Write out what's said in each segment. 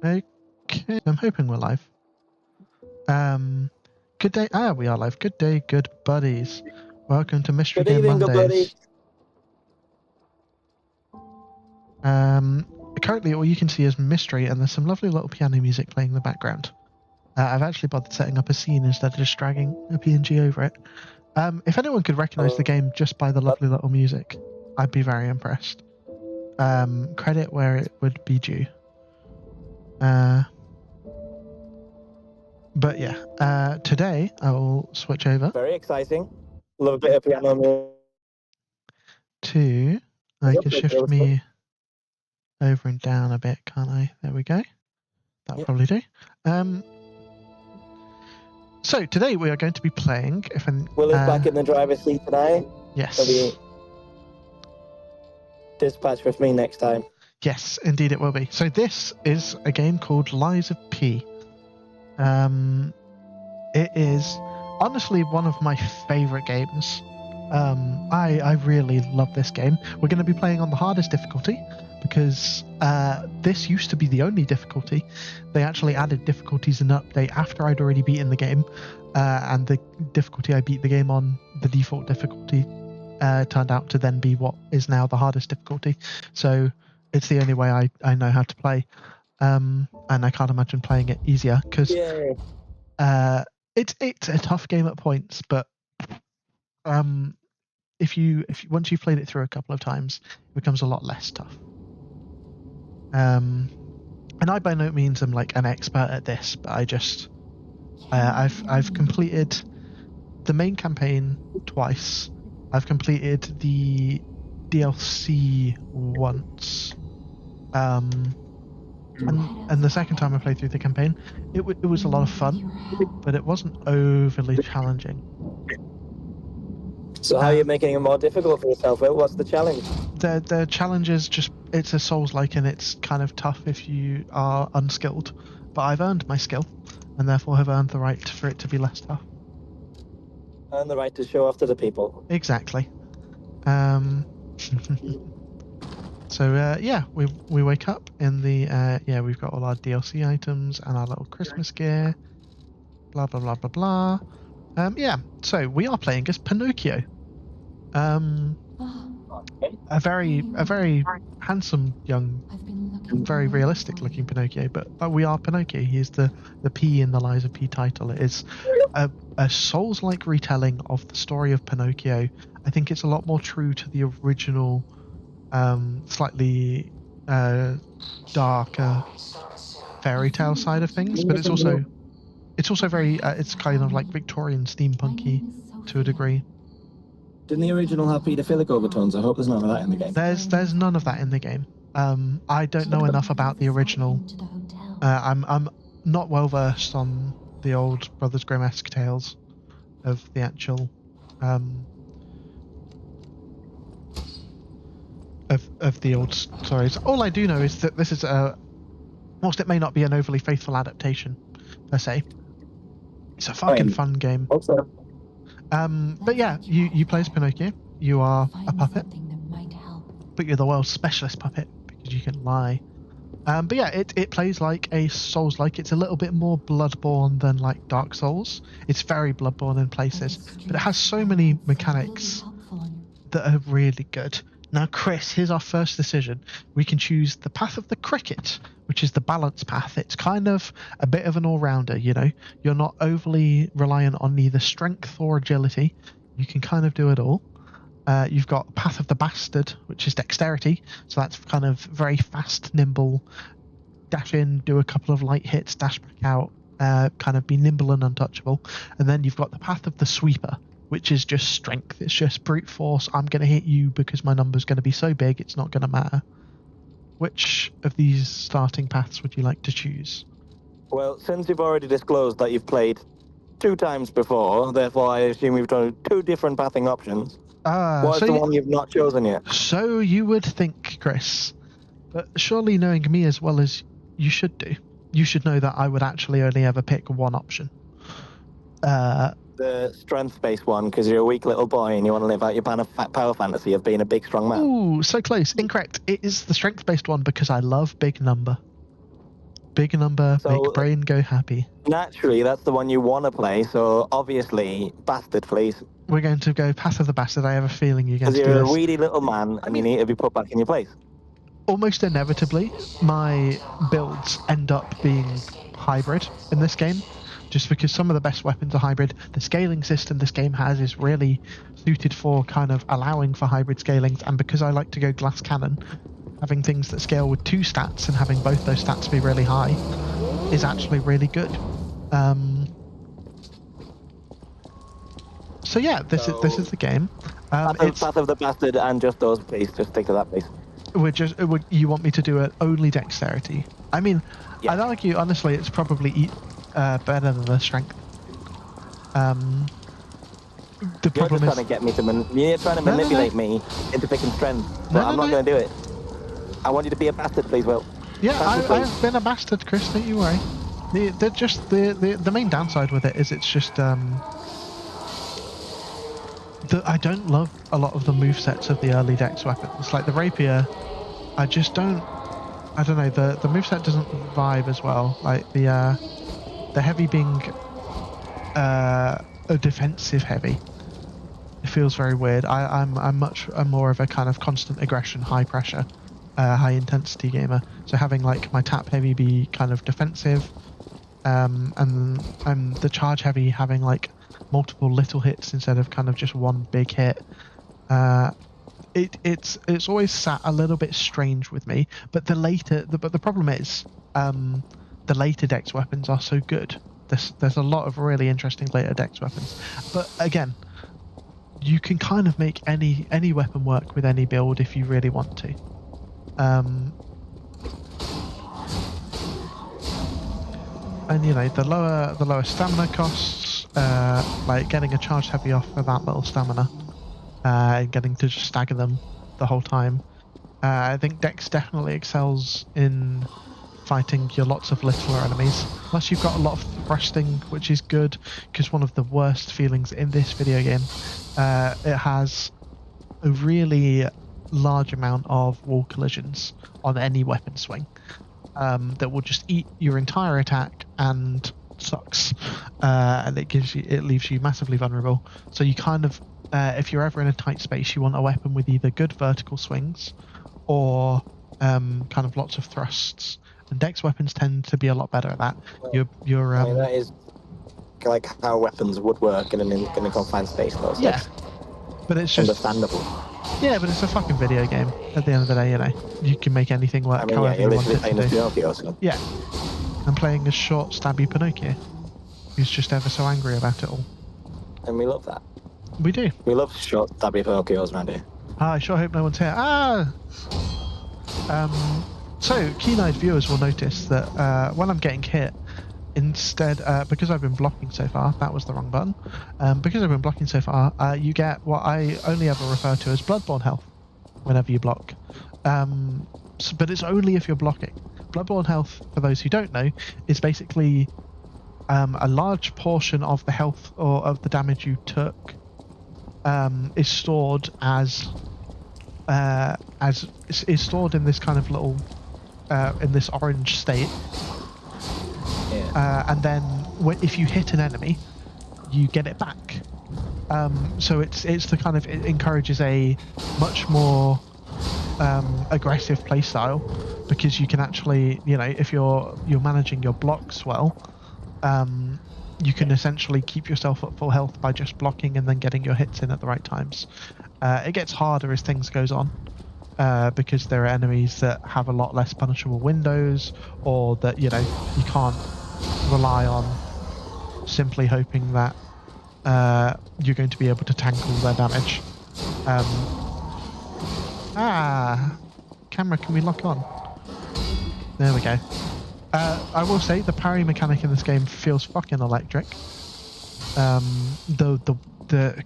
Okay, I'm hoping we're live. Good day. We are live. Good day, good buddies. Welcome to Mystery Good Game evening, good Mondays. buddy. Currently, all you can see is mystery, and there's some lovely little piano music playing in the background. I've actually bothered setting up a scene instead of just dragging a PNG over it. If anyone could recognize the game just by the lovely little music, I'd be very impressed. Credit where it would be due. But yeah, today I will switch over Very exciting. Love a bit of piano music. to... I can shift me over and down a bit, can't I? There we go. That'll Yep. probably do. So today we are going to be playing... Will is back in the driver's seat tonight. Yes. He'll be dispatched with me next time. Yes, indeed it will be. So this is a game called Lies of P. It is honestly one of my favourite games. I really love this game. We're going to be playing on the hardest difficulty because this used to be the only difficulty. They actually added difficulties in an update after I'd already beaten the game, and the difficulty I beat the game on, the default difficulty, turned out to then be what is now the hardest difficulty. So it's the only way I know how to play, and I can't imagine playing it easier because it's a tough game at points, but if you once you've played it through a couple of times, it becomes a lot less tough. And I by no means am like an expert at this, but I just I've completed the main campaign twice. I've completed the DLC once. And the second time I played through the campaign, it was a lot of fun, but it wasn't overly challenging. So how are you making it more difficult for yourself, Will? What's the challenge? The challenge is just, it's a Souls-like and it's kind of tough if you are unskilled. But I've earned my skill, and therefore have earned the right for it to be less tough. Earn the right to show off to the people. Exactly. So yeah, we wake up in the we've got all our DLC items and our little Christmas gear, blah blah blah blah blah. Yeah, so we are playing as Pinocchio. A very handsome young, very realistic looking Pinocchio, but we are Pinocchio. He is the P in the Lies of P title. It is a Souls-like retelling of the story of Pinocchio. I think it's a lot more true to the original, slightly darker fairy tale side of things, but it's also very it's kind of like Victorian steampunky to a degree. Didn't the original have paedophilic overtones? I hope there's none of that in the game. There's none of that in the game. I don't know enough about the original. I'm not well versed on the old Brothers Grimm-esque tales of the actual of the old stories. All I do know is that this is whilst it may not be an overly faithful adaptation per se, it's a fucking fun game. Also, But yeah, you play as Pinocchio. You are a puppet, but you're the world's specialist puppet because you can lie. But yeah, it plays like a Souls-like. It's a little bit more Bloodborne than like Dark Souls. It's very Bloodborne in places, but it has so many mechanics that are really good. Now, Chris, here's our first decision. We can choose the path of the cricket, which is the balance path. It's kind of a bit of an all-rounder, you know. You're not overly reliant on either strength or agility. You can kind of do it all. You've got path of the bastard, which is dexterity. So that's kind of very fast, nimble, dash in, do a couple of light hits, dash back out, kind of be nimble and untouchable. And then you've got the path of the sweeper, which is just strength. It's just brute force. I'm going to hit you because my number's going to be so big it's not going to matter. Which of these starting paths would you like to choose? well, since you've already disclosed that you've played 2 times before, therefore I assume you've done 2 different pathing options. What's the one you've not chosen yet? So you would think, Chris, but surely knowing me as well as you should do, you should know that I would actually only ever pick one option. The strength-based one, because you're a weak little boy and you want to live out your power fantasy of being a big, strong man. Ooh, so close. Incorrect. It is the strength-based one because I love big number. Big number, So, make brain go happy. Naturally, that's the one you want to play, so obviously, Bastard, please. We're going to go Path of the Bastard. I have a feeling you're going to do Because you're this. a weedy little man, and you need to be put back in your place. Almost inevitably, my builds end up being hybrid in this game, just because some of the best weapons are hybrid. The scaling system this game has is really suited for kind of allowing for hybrid scalings, and because I like to go glass cannon, having things that scale with 2 stats and having both those stats be really high is actually really good. So yeah, this is the game. Path of the Bastard and just those, please. Just stick to that, please. You want me to do it only dexterity? I mean, yeah. I'd argue honestly it's probably better than the strength. The problem You're trying to get me to you're trying to manipulate me into picking strength, but I'm not going to do it. I want you to be a bastard, please, Will. Yeah, I've been a bastard, Chris. Don't you worry. The main downside with it is it's just I don't love a lot of the movesets of the early dex weapons. Like the rapier, I just don't. I don't know. The moveset doesn't vibe as well. Like the heavy being a defensive heavy. It feels very weird. I'm more of a kind of constant aggression, high pressure, high intensity gamer. So having like my tap heavy be kind of defensive, and the charge heavy having like multiple little hits instead of kind of just one big hit. It's always sat a little bit strange with me. But the problem is the later dex weapons are so good. There's a lot of really interesting later dex weapons. But again, you can kind of make any weapon work with any build if you really want to. And you know, the lower stamina costs, like getting a charged heavy off for that little stamina, and getting to just stagger them the whole time. I think Dex definitely excels in fighting your lots of littler enemies. Plus you've got a lot of thrusting, which is good, because one of the worst feelings in this video game, it has a really large amount of wall collisions on any weapon swing. That will just eat your entire attack and sucks, and it leaves you massively vulnerable. So you kind of, if you're ever in a tight space, you want a weapon with either good vertical swings or kind of lots of thrusts. And dex weapons tend to be a lot better at that. Well, I mean, that is like how weapons would work in a confined space, though. So yeah, but it's just understandable. Yeah, but it's a fucking video game. At the end of the day, you know, you can make anything work however you want it to do. Pinocchio, so. Yeah, I'm playing a short, stabby Pinocchio, who's just ever so angry about it all. And we love that. We do. We love short, stabby Pinocchios around here. I sure hope no one's here. So keen-eyed viewers will notice that when I'm getting hit, instead, because I've been blocking so far, that was the wrong button. Because I've been blocking so far, you get what I only ever refer to as Bloodborne health whenever you block. But it's only if you're blocking. Bloodborne health, for those who don't know, is basically a large portion of the health or of the damage you took is stored as is stored in this kind of little in this orange state. And then if you hit an enemy, you get it back. So it's the kind of, it encourages a much more aggressive playstyle, because you can actually, you know, if you're managing your blocks well, you can essentially keep yourself at full health by just blocking and then getting your hits in at the right times. It gets harder as things goes on. Because there are enemies that have a lot less punishable windows, or that, you know, you can't rely on simply hoping that you're going to be able to tank all their damage. Camera, can we lock on? There we go. I will say the parry mechanic in this game feels fucking electric.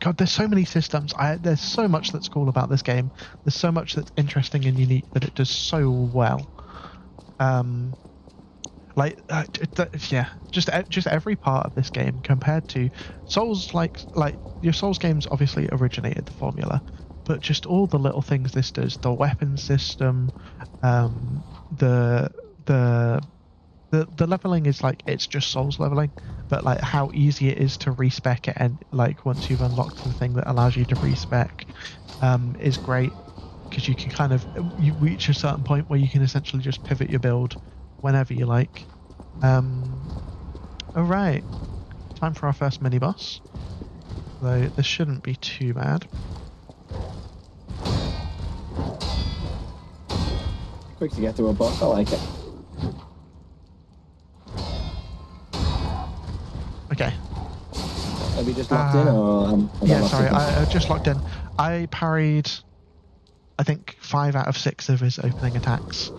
God, there's so many systems. There's so much that's cool about this game. There's so much that's interesting and unique that it does so well. Just every part of this game compared to Souls, like your Souls games obviously originated the formula, but just all the little things this does, the weapon system, the The leveling is like, it's just Souls leveling, but like how easy it is to respec it, and like once you've unlocked the thing that allows you to respec, is great, because you can kind of, you reach a certain point where you can essentially just pivot your build whenever you like. Alright, time for our first mini boss, though this shouldn't be too bad. Quick to get through a boss, I like it. Okay. Have you just locked in, or yeah, sorry, I just locked in. I parried, I think, 5 out of 6 of his opening attacks.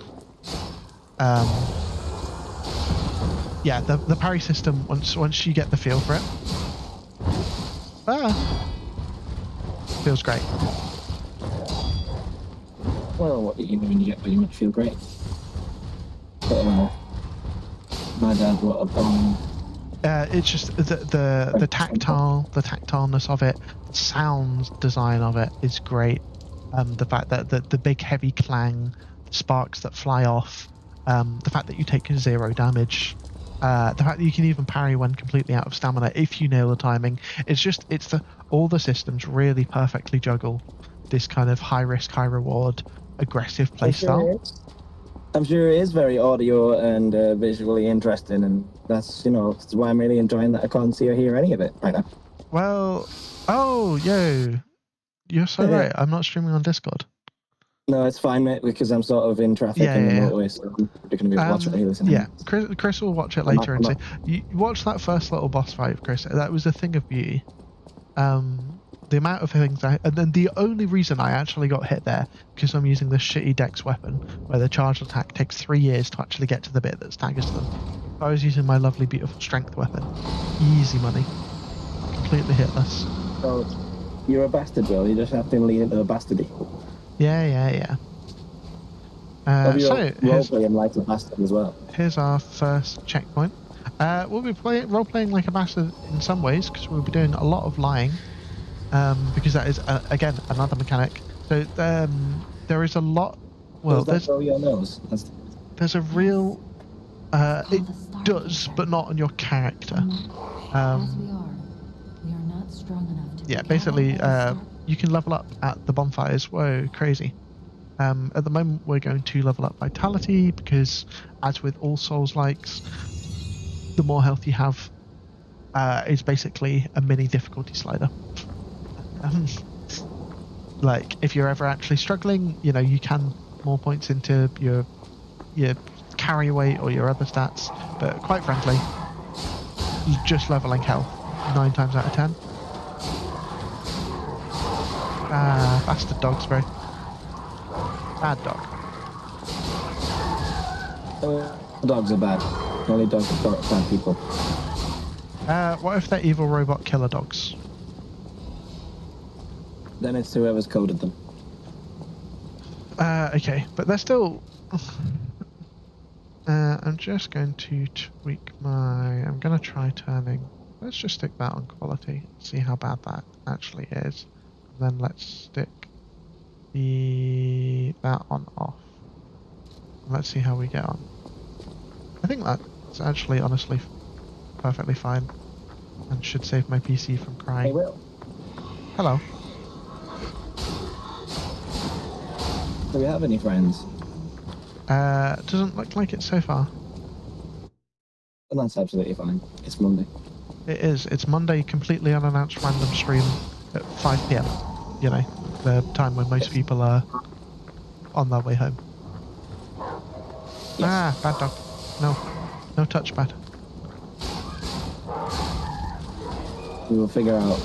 Yeah, the parry system, once you get the feel for it, feels great. Well, what do you mean you get when you feel great? My dad brought a bomb. It's just the tactileness of it, the sound design of it is great. The fact that the big heavy clang, the sparks that fly off, the fact that you take 0 damage, the fact that you can even parry when completely out of stamina if you nail the timing. All the systems really perfectly juggle this kind of high risk, high reward, aggressive playstyle. I'm sure it is very audio and visually interesting, and that's why I'm really enjoying that I can't see or hear any of it right now. Well, you're so right. I'm not streaming on Discord. No, it's fine, mate, because I'm sort of in traffic in the motorway, so you're going to be watching it listening. Yeah, Chris will watch it later and say, you watch that first little boss fight, Chris. That was a thing of beauty. The amount of things and then the only reason I actually got hit there, because I'm using this shitty dex weapon where the charged attack takes 3 years to actually get to the bit that staggers them. I was using my lovely, beautiful strength weapon. Easy money. Completely hitless. So, you're a bastard, Will. You just have to lead into a bastardy. Yeah. So role-playing like a bastard as well. Here's our first checkpoint. We'll be role-playing like a bastard in some ways, because we'll be doing a lot of lying. Because that is again another mechanic. So there is a lot. Well, there's your nose. There's a real. It does, but not on your character. Yeah, basically, you can level up at the bonfires. Whoa, crazy. At the moment, we're going to level up vitality because, as with all Souls-likes, the more health you have is basically a mini difficulty slider. Like if you're ever actually struggling, you can more points into your carry weight or your other stats, but quite frankly, just leveling health 9 times out of 10. Bastard dogs, bro. Bad dog. Dogs are bad. Only dogs are bad people. What if they're evil robot killer dogs? Then it's whoever's coded them. Okay, but they're still... I'm just going to tweak I'm going to try turning... Let's just stick that on quality, see how bad that actually is. Then let's stick that on off. Let's see how we get on. I think that's actually, honestly, perfectly fine. And should save my PC from crying. Hey, Will. Hello. Do we have any friends? Doesn't look like it so far. And that's absolutely fine. It's Monday. It is. It's Monday, completely unannounced random stream at 5 PM. The time when most people are on their way home. Yes. Bad dog. No touch, bad. We will figure out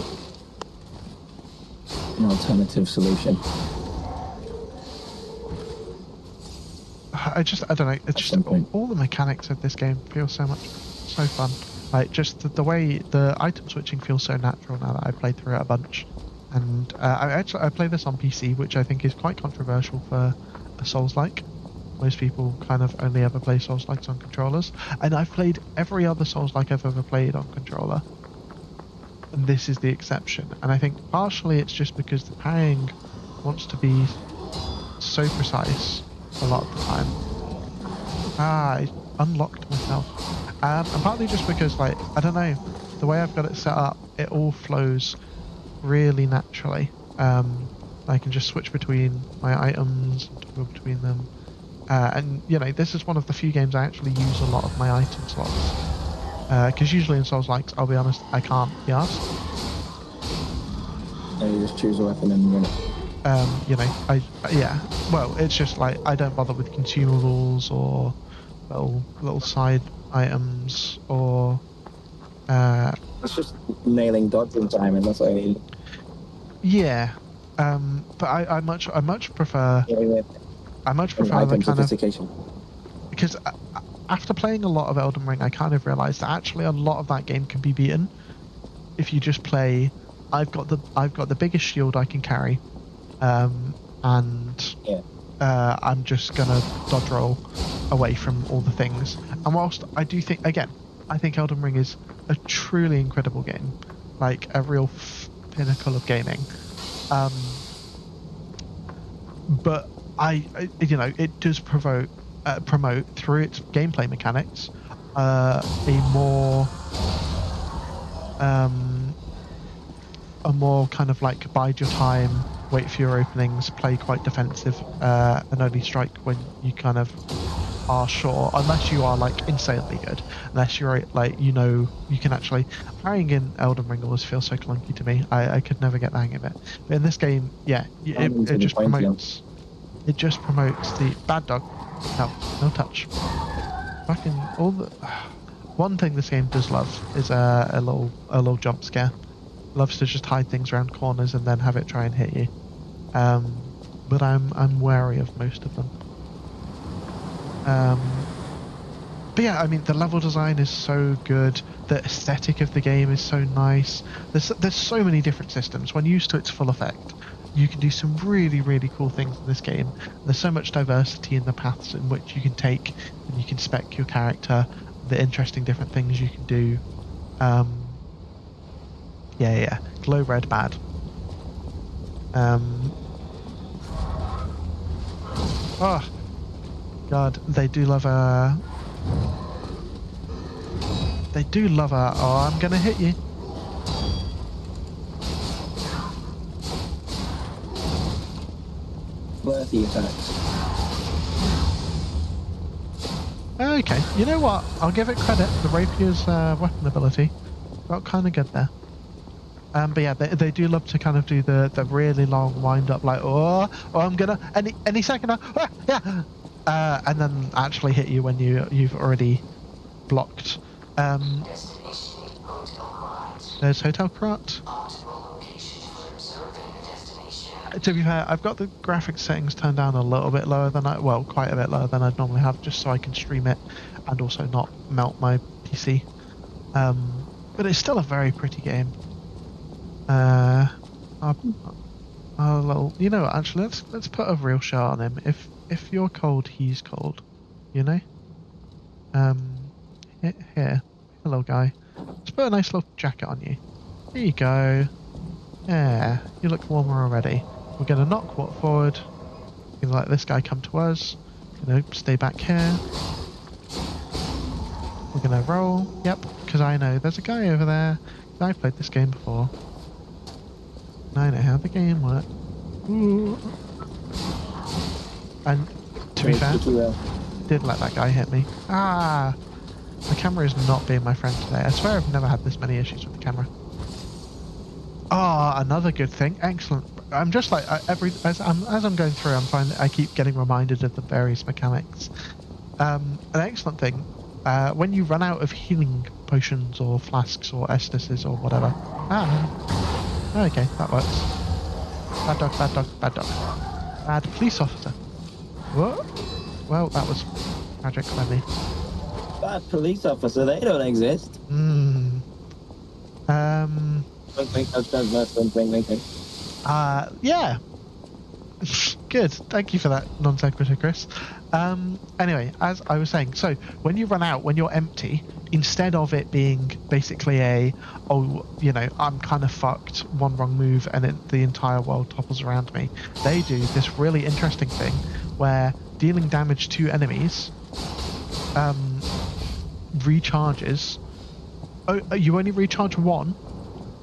an alternative solution. I don't know. It's just all the mechanics of this game feel so fun. Like just the way the item switching feels so natural now that I've played through it a bunch. And I play this on PC, which I think is quite controversial for a Souls-like. Most people kind of only ever play Souls-likes on controllers, and I've played every other Souls-like I've ever played on controller, and this is the exception. And I think partially it's just because the parrying wants to be so precise a lot of the time. I unlocked myself. And partly just because, like, I don't know, the way I've got it set up, it all flows really naturally. I can just switch between my items, toggle between them. And, you know, this is one of the few games I actually use a lot of my item slots. Because usually in Souls-likes, I'll be honest, I can't be asked. Yeah, you just choose a weapon and run it. You know, well, it's just like, I don't bother with consumables or little side items or... It's just nailing dodge and timing, that's what I mean. Yeah, but I much prefer... I much prefer the kind of... Because after playing a lot of Elden Ring, I kind of realised that actually a lot of that game can be beaten if you just play... I've got the biggest shield I can carry, and I'm just gonna dodge roll away from all the things. And whilst I do think, again, I think Elden Ring is a truly incredible game, like a real pinnacle of gaming. But I you know, it does promote through its gameplay mechanics a more kind of like bide your time, wait for your openings, play quite defensive, and only strike when you kind of are sure, unless you are like insanely good, unless you're like, you know, you can actually... Parrying in Elden Ring always feels so clunky to me. I could never get the hang of it, but in this game, yeah, it just promotes the... Bad dog, no touch. Fucking all the... One thing this game does love is a little jump scare. Loves to just hide things around corners and then have it try and hit you. But I'm wary of most of them. But yeah, I mean, the level design is so good. The aesthetic of the game is so nice. There's so many different systems. When used to its full effect, you can do some really, really cool things in this game. There's so much diversity in the paths in which you can take, and you can spec your character, the interesting different things you can do. Yeah. Glow red bad. Oh, God, they do love a... Oh, I'm gonna hit you. Worthy attacks. Okay, you know what? I'll give it credit. The rapier's weapon ability got kind of good there. But yeah, they do love to kind of do the really long wind up, like, oh I'm gonna any second now, yeah, and then actually hit you when you've already blocked. There's Hotel Krat. To be fair, I've got the graphics settings turned down a little bit lower than quite a bit lower than I'd normally have, just so I can stream it and also not melt my PC. But it's still a very pretty game. A little, you know what, actually, let's put a real shot on him. If you're cold, he's cold, you know. Here, hello guy. Let's put a nice little jacket on you. Here you go. Yeah, you look warmer already. We're gonna knock forward. We're gonna let this guy come to us. Gonna stay back here. We're gonna roll. Yep, because I know there's a guy over there. I've played this game before. I know how the game works. Ooh. And to be fair, did let that guy hit me. Ah, the camera is not being my friend today. I swear I've never had this many issues with the camera. Ah, another good thing. Excellent. I'm just like as I'm going through, I keep getting reminded of the various mechanics. An excellent thing. When you run out of healing potions or flasks or estases or whatever. Okay, that works. Bad dog, bad dog, bad dog. Bad police officer. What? Well, that was tragic for me. Bad police officer, they don't exist. Yeah. Good. Thank you for that non sequitur, Chris. Anyway, as I was saying, so when you run out, when you're empty, instead of it being basically I'm kind of fucked, one wrong move and the entire world topples around me, they do this really interesting thing where dealing damage to enemies recharges. Oh, you only recharge one,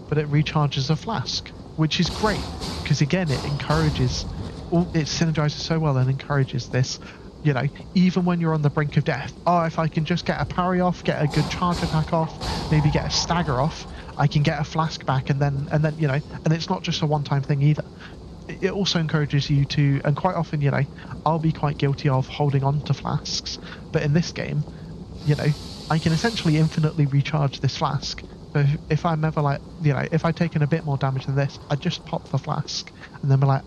but it recharges a flask, which is great because again it encourages. It synergizes so well and encourages this. You know, even when you're on the brink of death, oh, if I can just get a parry off, get a good charge attack off, maybe get a stagger off, I can get a flask back, and then you know, and it's not just a one-time thing either. It also encourages you to, and quite often, you know, I'll be quite guilty of holding on to flasks, but in this game, you know, I can essentially infinitely recharge this flask. So if I'm ever like, you know, if I've taken a bit more damage than this, I just pop the flask, and then we're like,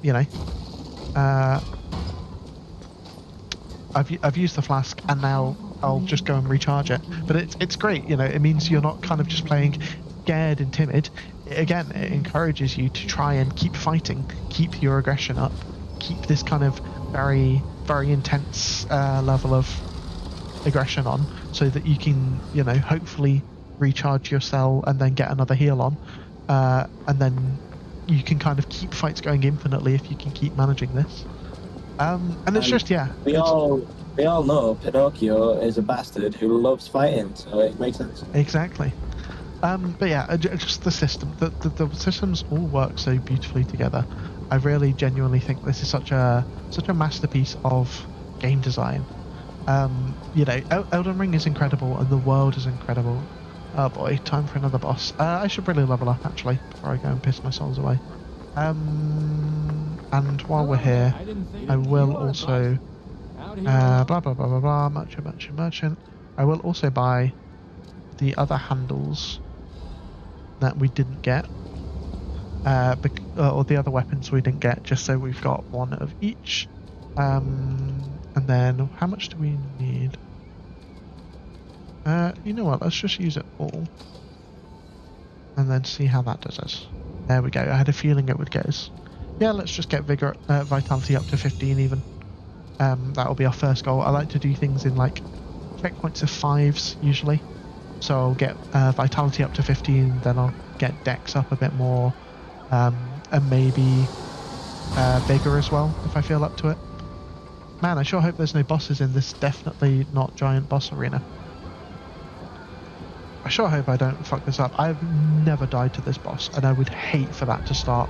you know, I've used the flask, and now I'll just go and recharge it. But it's great, you know. It means you're not kind of just playing scared and timid. Again, it encourages you to try and keep fighting, keep your aggression up, keep this kind of very, very intense level of aggression on, so that you can, you know, hopefully recharge your cell and then get another heal on, and then you can kind of keep fights going infinitely if you can keep managing this. And it's just, yeah. We all know Pinocchio is a bastard who loves fighting, so it makes sense. Exactly. But yeah, just the system. The systems all work so beautifully together. I really genuinely think this is such a masterpiece of game design. You know, Elden Ring is incredible and the world is incredible. Oh boy, time for another boss. I should really level up actually before I go and piss my souls away. And while we're here, I will also blah blah blah blah blah merchant. I will also buy the other handles that we didn't get, or the other weapons we didn't get, just so we've got one of each. And then how much do we need? You know what? Let's just use it all, and then see how that does us. There we go. I had a feeling it would get us. Yeah, let's just get vitality up to 15 even. That'll be our first goal. I like to do things in like checkpoints of 5s usually. So I'll get vitality up to 15, then I'll get dex up a bit more, and maybe vigor as well if I feel up to it. Man, I sure hope there's no bosses in this definitely not giant boss arena. I sure hope I don't fuck this up. I've never died to this boss, and I would hate for that to start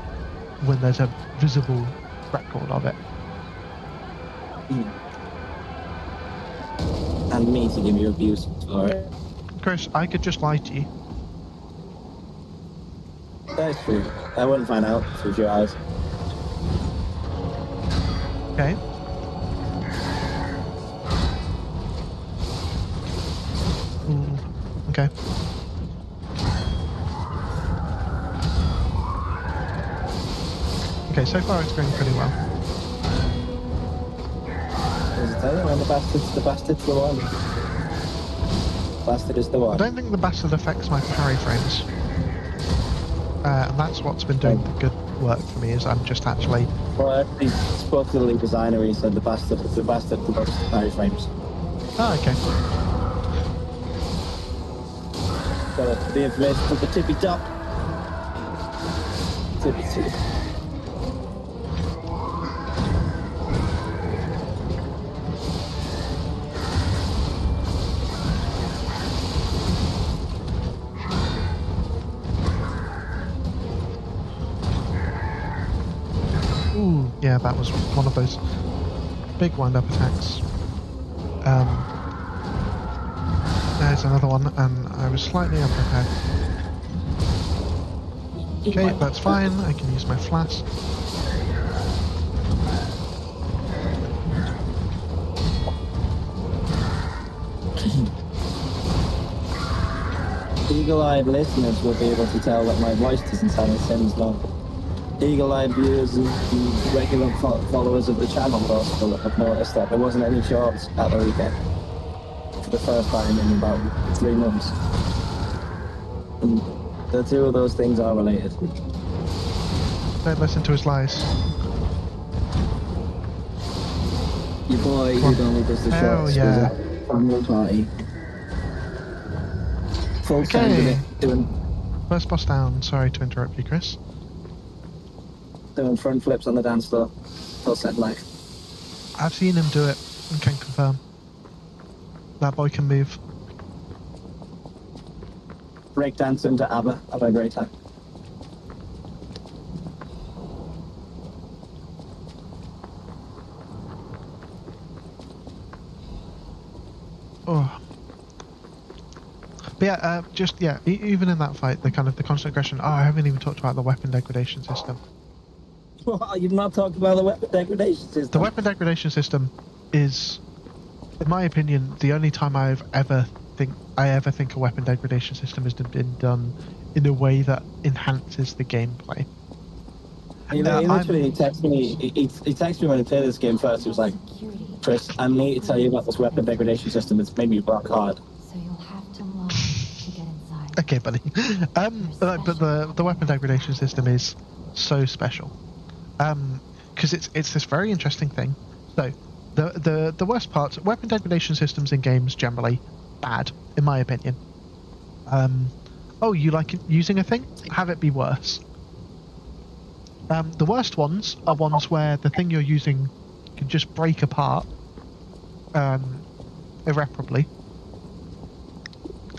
when there's a visible record of it. And me to give you abuse for it. Chris, I could just lie to you. That's true. I wouldn't find out through your eyes. Okay. Ooh. Okay. Okay, so far it's going pretty well. Does it tell you when the bastard's the one? Bastard is the one. I don't think the bastard affects my parry frames. And that's what's been doing the good work for me, is I'm just actually... Well, he spoke to the lead designer, he said the bastard loves parry frames. Oh, okay. Got the information from the tippy top. Tippy tip. Ooh, yeah, that was one of those big wind-up attacks. There's another one, and I was slightly unprepared. Okay, that's fine. I can use my flask. Eagle-eyed listeners will be able to tell that my voice doesn't sound the same as long. Eagle-eyed viewers and regular followers of the channel will have noticed that there wasn't any shorts at the weekend for the first time in about 3 months. And the two of those things are related. Don't listen to his lies. Your boy who normally does the shorts was at a family party. Full time doing First boss down. Sorry to interrupt you, Chris. Doing front flips on the dance floor. Full set life. I've seen him do it and can confirm. That boy can move. Breakdancing to ABBA. Have a great time. Oh. But yeah, even in that fight, the constant aggression. Oh, I haven't even talked about the weapon degradation system. Well, you've not talked about the weapon degradation system. The weapon degradation system is, in my opinion, the only time I ever think a weapon degradation system has been done in a way that enhances the gameplay. He literally texted me. He texted me when he played this game first. He was like, "Chris, I need to tell you about this weapon degradation system. It's made me rock hard." So you'll have to learn to get inside. Okay, buddy. But the weapon degradation system is so special, because it's this very interesting thing. So the worst parts, weapon degradation systems in games generally bad, in my opinion. Oh, you like using a thing? Have it be worse. The worst ones are ones where the thing you're using can just break apart irreparably,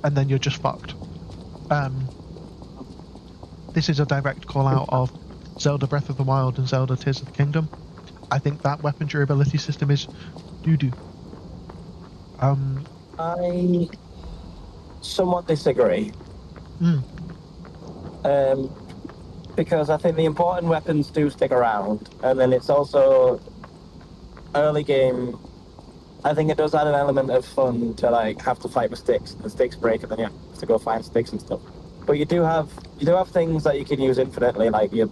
and then you're just fucked. This is a direct call out of Zelda Breath of the Wild and Zelda Tears of the Kingdom. I think that weapon durability system is doo-doo. I somewhat disagree. Because I think the important weapons do stick around, and then it's also early game. I think it does add an element of fun to like have to fight with sticks, and sticks break, and then you have to go find sticks and stuff. But you do have things that you can use infinitely, like your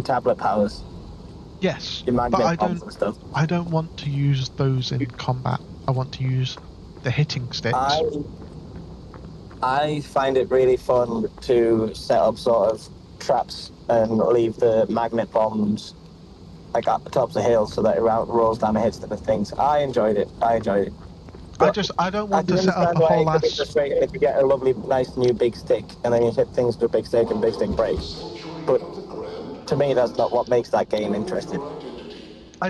tablet powers. Yes, your magnet but bombs and stuff. I don't want to use those in combat. I want to use the hitting sticks. I find it really fun to set up sort of traps and leave the magnet bombs like at the tops of hills so that it rolls down and hits the things. I enjoyed it. But I don't want to set up a whole ass. It's frustrating if you get a lovely, nice new big stick and then you hit things with a big stick and big stick breaks. But to me, that's not what makes that game interesting. I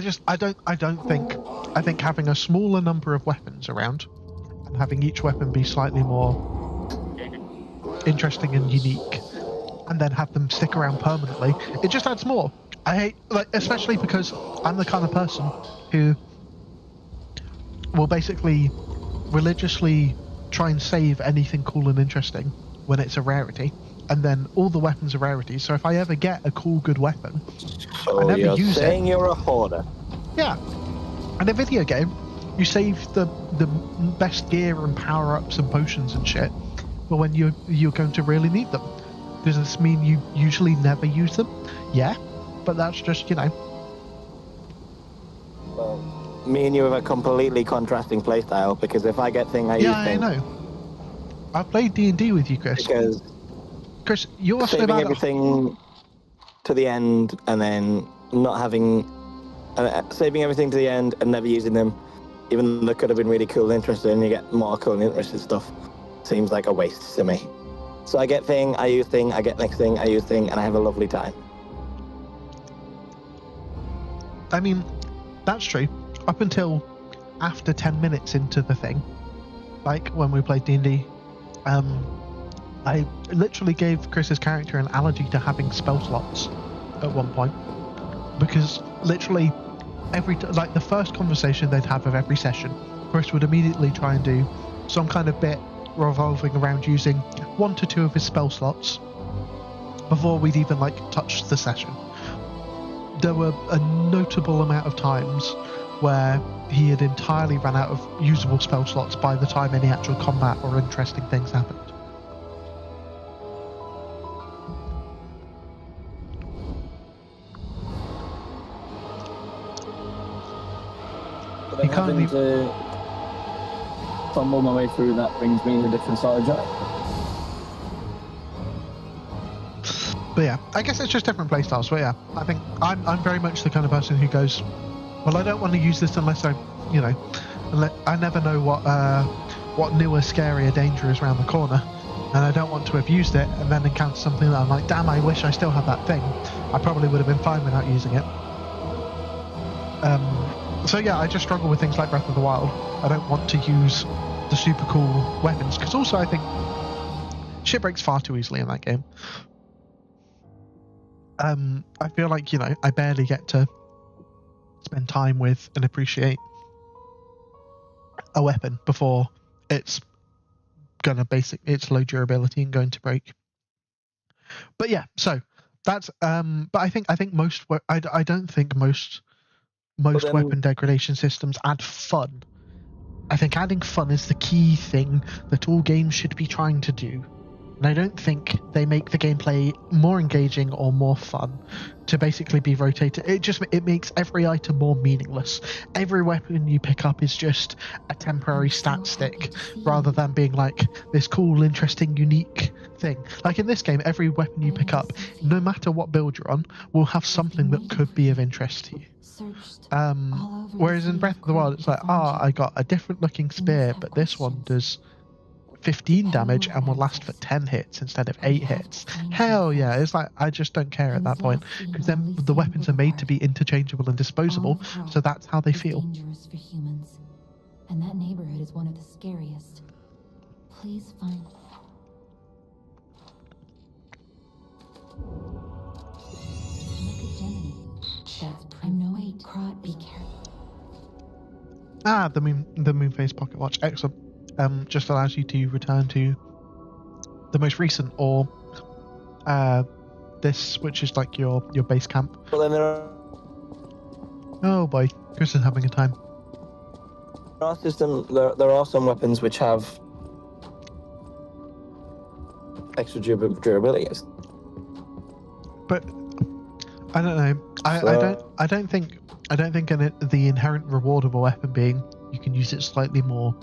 think having a smaller number of weapons around and having each weapon be slightly more interesting and unique, and then have them stick around permanently, it just adds more. I hate, especially because I'm the kind of person who will basically religiously try and save anything cool and interesting when it's a rarity, and then all the weapons are rarities, so if I ever get a cool good weapon, I never use it. You're saying you're a hoarder? Yeah. In a video game, you save the best gear and power-ups and potions and shit, but when you're going to really need them. Does this mean you usually never use them? Yeah, but that's just, Well, me and you have a completely contrasting playstyle, because if I get thing, I use thing. Yeah, I know. I've played D&D with you, Chris. Because Chris, you're saving everything to the end and then not having... saving everything to the end and never using them, even though they could have been really cool and interesting, and you get more cool and interesting stuff, seems like a waste to me. So I get thing, I use thing, I get next thing, I use thing, and I have a lovely time. I mean, that's true. Up until after 10 minutes into the thing, like when we played D&D, I literally gave Chris's character an allergy to having spell slots at one point, because literally the first conversation they'd have of every session, Chris would immediately try and do some kind of bit revolving around using 1 to 2 of his spell slots before we'd even touch the session. There were a notable amount of times where he had entirely run out of usable spell slots by the time any actual combat or interesting things happened. But then having to fumble my way through that brings me a different sort of joy. But yeah, I guess it's just different playstyles. But yeah, I think I'm very much the kind of person who goes, well, I don't want to use this unless I never know what newer, scarier danger is around the corner, and I don't want to have used it and then encounter something that I'm like, damn, I wish I still had that thing. I probably would have been fine without using it. So yeah, I just struggle with things like Breath of the Wild. I don't want to use the super cool weapons because also I think shit breaks far too easily in that game. I feel like, you know, I barely get to spend time with and appreciate a weapon before it's gonna its low durability and going to break. But yeah, so that's but I think most I don't think most then, weapon degradation systems add fun. I think adding fun is the key thing that all games should be trying to do. And I don't think they make the gameplay more engaging or more fun to basically be rotated. It makes every item more meaningless. Every weapon you pick up is just a temporary stat stick rather than being like this cool, interesting, unique thing. Like in this game, every weapon you pick up, no matter what build you're on, will have something that could be of interest to you. Whereas in Breath of the Wild, it's like, I got a different looking spear, but this one does 15 damage and will last for 10 hits instead of 8 hits. Hell yeah, it's like, I just don't care at that point, because then the weapons are made to be interchangeable and disposable, so that's how they feel. Dangerous for humans, and that neighborhood is one of the scariest. Please find. Look at Gemini. That's wait, Crot, be careful. The moon phase pocket watch, excellent. Just allows you to return to the most recent or this, which is like your base camp. But then there are Oh boy, Chris is having a time. there are some weapons which have extra durability. But I don't know. I don't think the inherent reward of a weapon being you can use it slightly more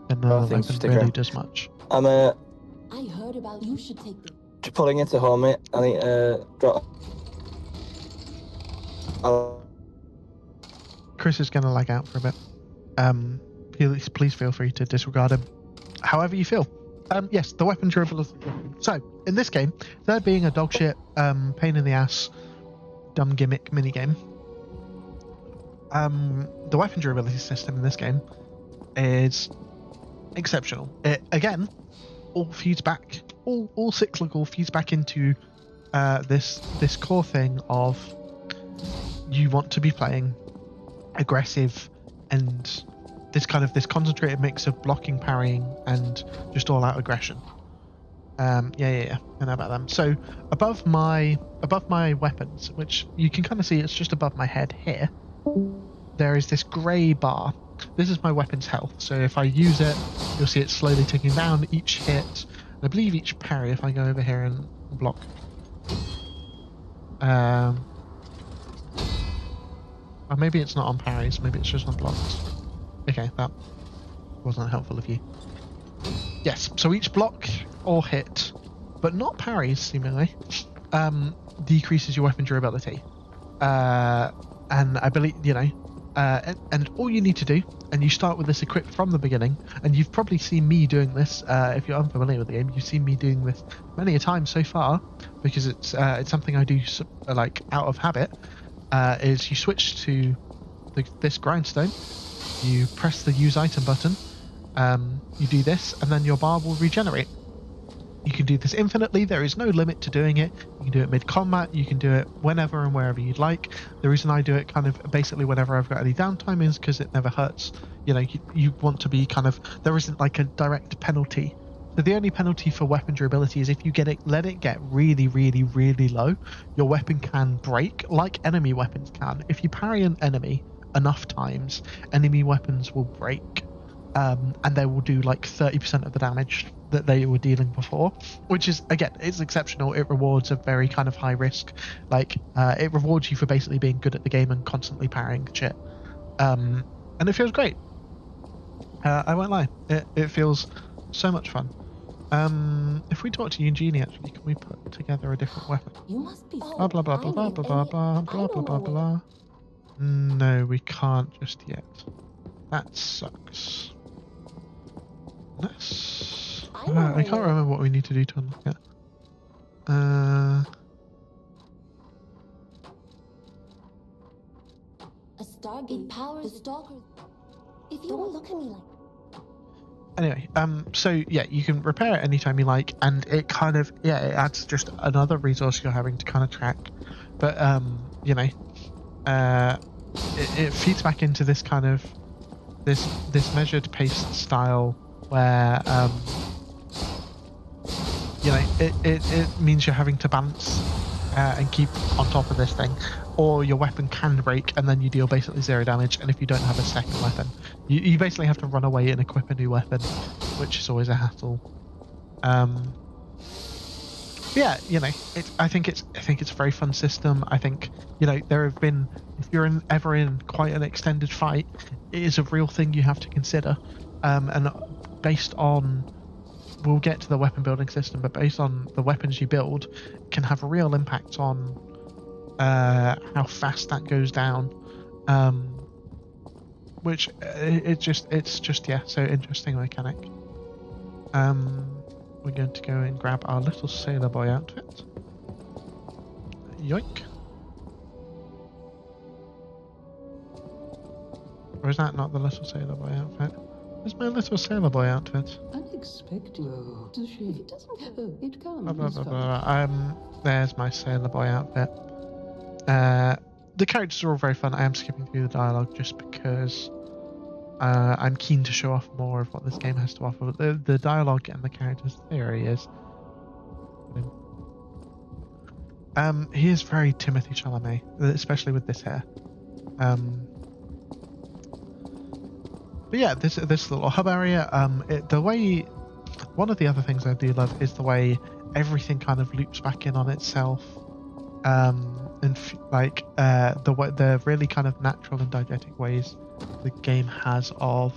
than another weapon really does much. I'm I heard about you should take the. just pulling into home, mate. I need drop. Chris is going to lag out for a bit. Please feel free to disregard him however you feel. Yes, the weapon durability. So, in this game, there being a dogshit, pain in the ass, dumb gimmick minigame, the weapon durability system in this game is exceptional. It, again, all feeds back, all cyclical feeds back into this core thing of you want to be playing aggressive and this concentrated mix of blocking, parrying, and just all-out aggression. I know about them. So above my weapons, which you can kind of see, it's just above my head here, there is this grey bar. This is my weapon's health. So if I use it, you'll see it slowly ticking down each hit. I believe each parry, if I go over here and block. Or maybe it's not on parries, maybe it's just on blocks. Okay, that wasn't helpful of you. Yes, so each block or hit, but not parries seemingly, decreases your weapon durability. And I believe, and all you need to do, and you start with this equipped from the beginning, and you've probably seen me doing this, if you're unfamiliar with the game, you've seen me doing this many a time so far, because it's something I do like out of habit, is you switch to this grindstone, you press the use item button, you do this, and then your bar will regenerate. You can do this infinitely, there is no limit to doing it. You can do it mid-combat, you can do it whenever and wherever you'd like. The reason I do it kind of basically whenever I've got any downtime is because it never hurts. You want to be there isn't like a direct penalty. So the only penalty for weapon durability is if you let it get really, really, really low, your weapon can break like enemy weapons can. If you parry an enemy enough times, enemy weapons will break. And they will do like 30% of the damage that they were dealing before, which is, again, it's exceptional. It rewards a very kind of high risk, it rewards you for basically being good at the game and constantly parrying shit, and it feels great. I won't lie, it feels so much fun. If we talk to Eugenie, actually, can we put together a different weapon? You must be. Blah blah blah blah blah blah blah blah blah blah blah blah. No, we can't just yet. That sucks. I can't remember what we need to do to unlock it. A Stargate It powers the stalker. If you don't look at me like. Anyway, so yeah, you can repair it anytime you like, and it kind of, yeah, it adds just another resource you're having to kind of track. But you know, it feeds back into this kind of this measured paced style where you know, it means you're having to balance and keep on top of this thing, or your weapon can break and then you deal basically 0 damage, and if you don't have a second weapon, you basically have to run away and equip a new weapon, which is always a hassle. Yeah, you know, I think it's a very fun system. I think, you know, there have been, if you're ever in quite an extended fight, it is a real thing you have to consider, and based on, we'll get to the weapon building system, but based on the weapons you build, can have a real impact on how fast that goes down, which it's just yeah, so interesting mechanic. We're going to go and grab our little sailor boy outfit. Yoink. Or is that not the little sailor boy outfit? Where's my little sailor boy outfit? Unexpected. If it doesn't go, it comes. Blah, blah, blah, blah. There's my sailor boy outfit. The characters are all very fun. I am skipping through the dialogue just because I'm keen to show off more of what this game has to offer. The dialogue and the characters, there he is. He is very Timothée Chalamet, especially with this hair. But yeah, this little hub area, the way, one of the other things I do love is the way everything kind of loops back in on itself, and like the really kind of natural and didactic ways the game has of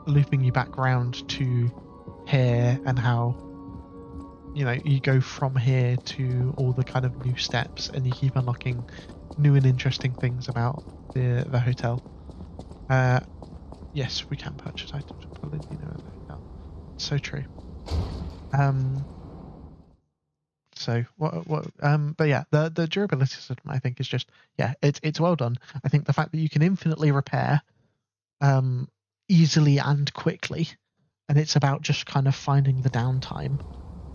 looping you back around to here, and how, you know, you go from here to all the kind of new steps, and you keep unlocking new and interesting things about the hotel. Yes, we can purchase items from Palladino in the hotel. So true. So but yeah, the durability system, I think, is just, yeah, it's well done. I think the fact that you can infinitely repair easily and quickly, and it's about just kind of finding the downtime,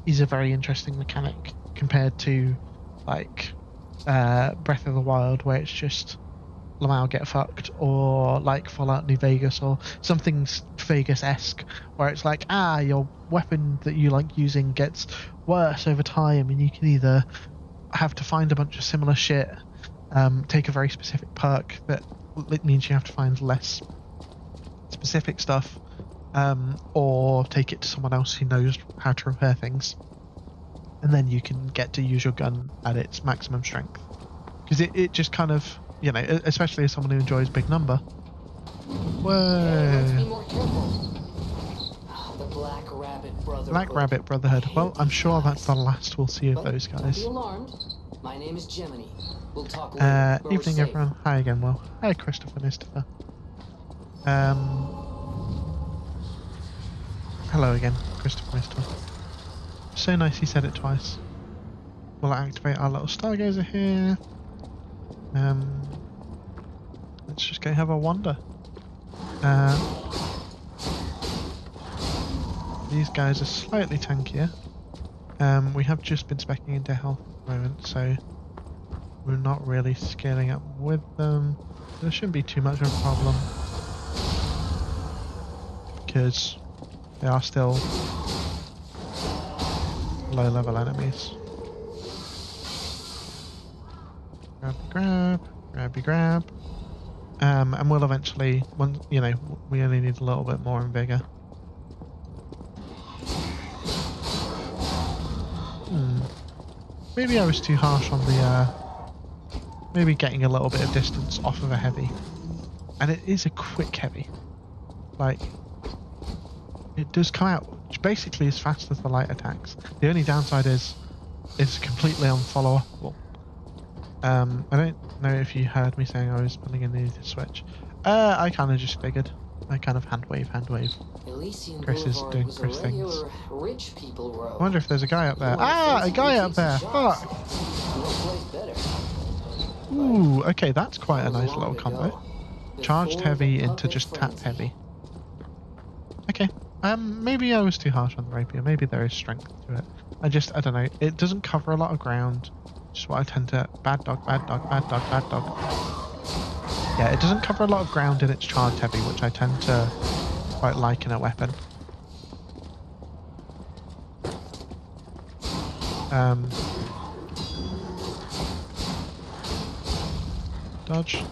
is a very interesting mechanic compared to like Breath of the Wild, where it's just Lamau get fucked, or like Fallout New Vegas or something Vegas-esque, where it's like, your weapon that you like using gets worse over time, and you can either have to find a bunch of similar shit, take a very specific perk that means you have to find less specific stuff, or take it to someone else who knows how to repair things, and then you can get to use your gun at its maximum strength, because it just kind of, you know, especially as someone who enjoys big number. Whoa. Be more careful. The Black Rabbit Brotherhood. Black Rabbit Brotherhood. Well, I'm sure that's the last we'll see of those Don't guys. be alarmed. My name is Gemini. We'll talk later. But we're Evening, safe. everyone. Hi again, Will. Hi, Christopher. Hello again, Christopher. So nice he said it twice. We'll activate our little stargazer here. Let's just go have a wander. These guys are slightly tankier. We have just been speccing into health at the moment, so we're not really scaling up with them. There shouldn't be too much of a problem, because they are still low level enemies. Grab. And we'll eventually, you know, we only need a little bit more in vigor. Maybe I was too harsh on the, maybe getting a little bit of distance off of a heavy. And it is a quick heavy. Like, it does come out basically as fast as the light attacks. The only downside is it's completely unfollow-upable. I don't know if you heard me saying I was pulling in the switch. I kind of just figured. I kind of hand wave. Elysian Chris is Boulevard doing was a Chris things. regular rich people road. I wonder if there's a guy up there. You wanna A face guy some up there! decent shots. Fuck! No place better. Ooh, okay, that's quite a nice Long little ago, combo. the Charged four heavy into puppet just tap frenzy. heavy. Okay. Maybe I was too harsh on the rapier. Maybe there is strength to it. I don't know. It doesn't cover a lot of ground. Just what I tend to... Bad dog, bad dog, bad dog, bad dog. Yeah, it doesn't cover a lot of ground in its charged heavy, which I tend to quite like in a weapon. Dodge.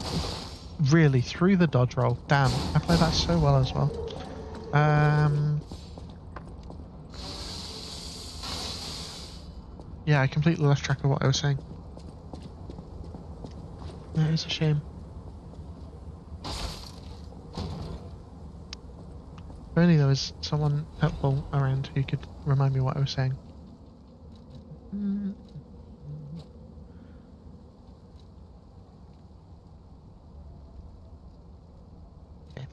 Really, through the dodge roll. Damn, I played that so well as well. Yeah, I completely lost track of what I was saying. That is a shame. If only there was someone helpful around who could remind me what I was saying. Okay.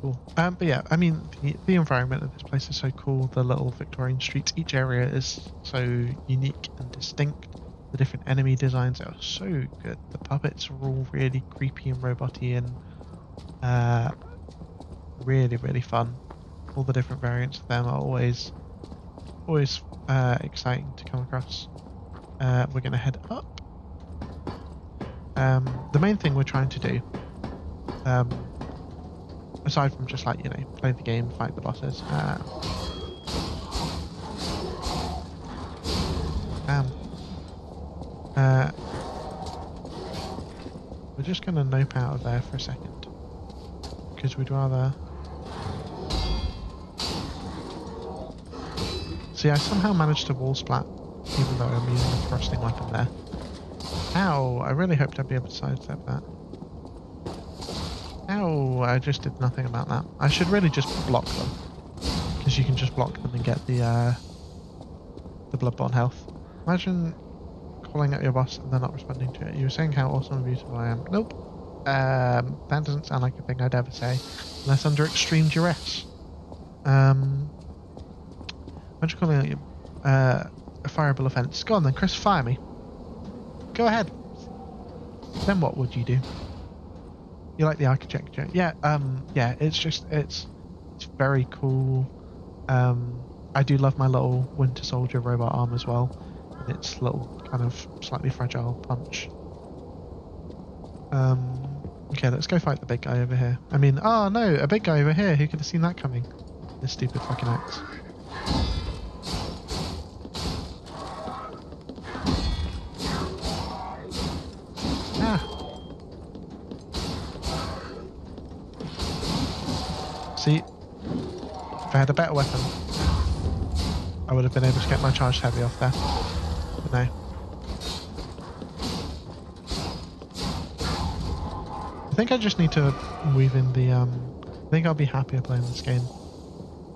Cool. But yeah, I mean, the environment of this place is so cool. The little Victorian streets, each area is so unique and distinct. The different enemy designs are so good. The puppets are all really creepy and roboty and really, really fun. All the different variants of them are always exciting to come across. We're going to head up. The main thing we're trying to do, aside from just like, you know, play the game, fight the bosses. We're just going to nope out of there for a second. Because we'd rather... See, I somehow managed to wall splat, even though I'm using a thrusting weapon there. Ow! I really hoped I'd be able to sidestep that. Ow! I just did nothing about that. I should really just block them. Because you can just block them and get the bloodborne health. Imagine calling out your boss and they're not responding to it. You were saying how awesome and beautiful I am. Nope. That doesn't sound like a thing I'd ever say. Unless under extreme duress. Imagine calling out your a fireable offence. Go on then, Chris, fire me. Go ahead. Then what would you do? You like the architecture? Yeah, yeah, it's very cool. I do love my little Winter Soldier robot arm as well. And its little kind of slightly fragile punch. Okay, let's go fight the big guy over here. I mean, oh no, a big guy over here. Who could have seen that coming? This stupid fucking axe. See, if I had a better weapon, I would have been able to get my charged heavy off there. But no. I think I just need to weave in the, I think I'll be happier playing this game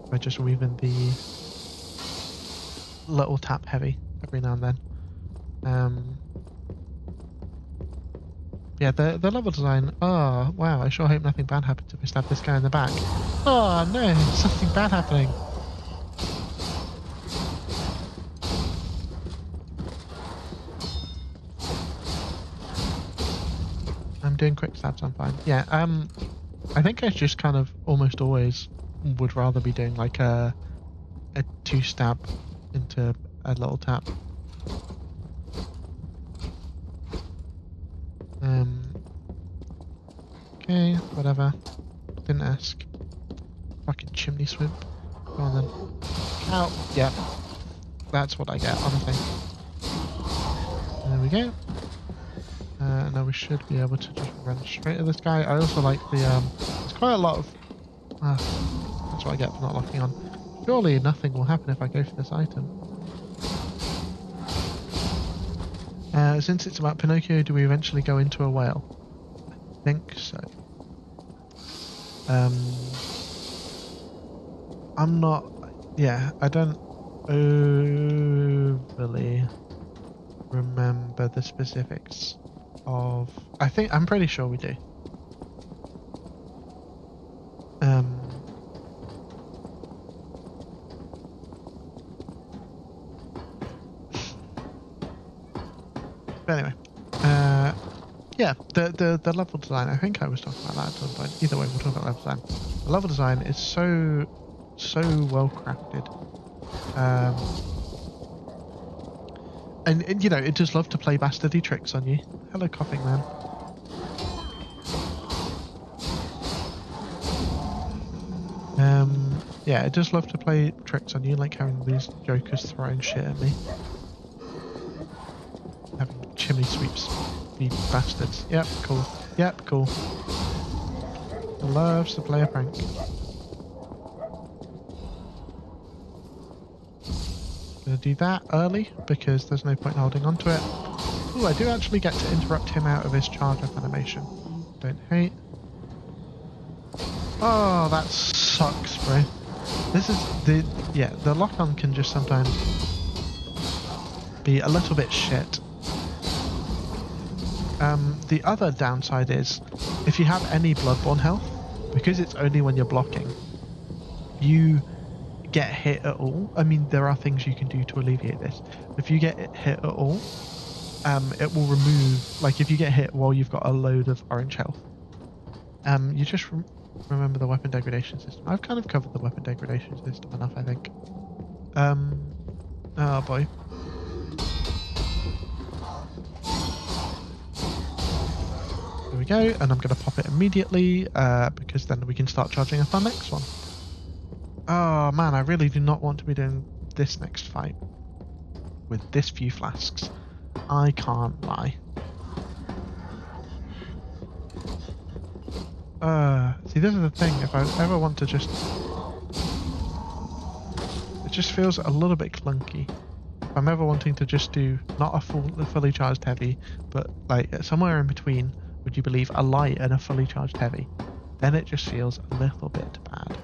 if I just weave in the little tap heavy every now and then. Yeah, the level design, oh wow, I sure hope nothing bad happens if I stab this guy in the back. Oh no, something bad happening. I'm doing quick stabs, I'm fine. Yeah, I think I just kind of almost always would rather be doing like a 2-stab into a little tap. Okay, whatever. Didn't ask. Fucking chimney sweep. Go on then. Ow! Yeah. That's what I get, honestly. There we go. Now we should be able to just run straight at this guy. I also like the, there's quite a lot of... that's what I get for not locking on. Surely nothing will happen if I go for this item. Since it's about Pinocchio, do we eventually go into a whale? I think so. I'm not... Yeah, I don't overly remember the specifics of... I'm pretty sure we do. Yeah, the level design, I think I was talking about that at some point. Either way, we'll talk about level design. The level design is so well crafted. And you know, it does love to play bastardy tricks on you. Hello, coughing man. Yeah, it does love to play tricks on you, like having these jokers throwing shit at me. Having chimney sweeps, you bastards. Yep, cool. Yep, cool. Loves to play a prank. Gonna do that early because there's no point holding on to it. Ooh, I do actually get to interrupt him out of his charge up animation. Don't hate. Oh, that sucks, bro. This is the lock-on can just sometimes be a little bit shit. The other downside is if you have any Bloodborne health, because it's only when you're blocking, you get hit at all. I mean, there are things you can do to alleviate this. If you get hit at all, it will remove, like if you get hit while you've got a load of orange health, you just remember the weapon degradation system. I've kind of covered the weapon degradation system enough, I think. Oh boy. There we go, and I'm going to pop it immediately, because then we can start charging up our next one. Oh man, I really do not want to be doing this next fight with this few flasks. I can't lie. See, this is the thing, if I ever want to just... It just feels a little bit clunky. If I'm ever wanting to just do, not a fully charged heavy, but like somewhere in between, would you believe, a light and a fully charged heavy, then it just feels a little bit bad.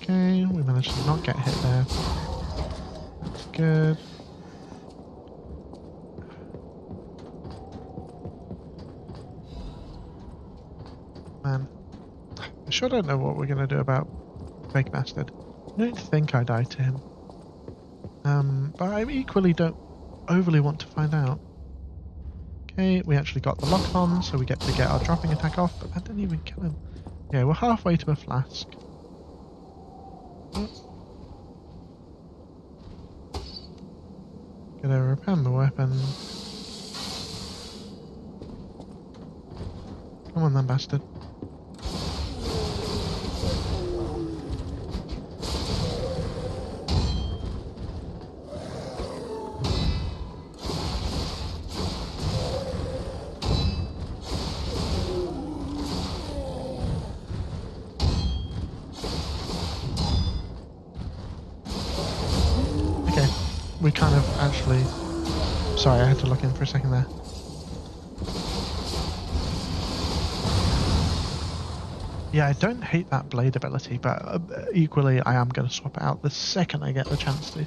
Okay, we managed to not get hit there. That's good. Man, I sure don't know what we're going to do about Fake Bastard. I don't think I died to him. But I equally don't overly want to find out. Okay, we actually got the lock on, so we get to get our dropping attack off, but that didn't even kill him. Yeah, we're halfway to a flask. Gonna repair my weapon. Come on then, bastard. We kind of actually... Sorry, I had to look in for a second there. Yeah, I don't hate that blade ability, but equally I am going to swap it out the second I get the chance to.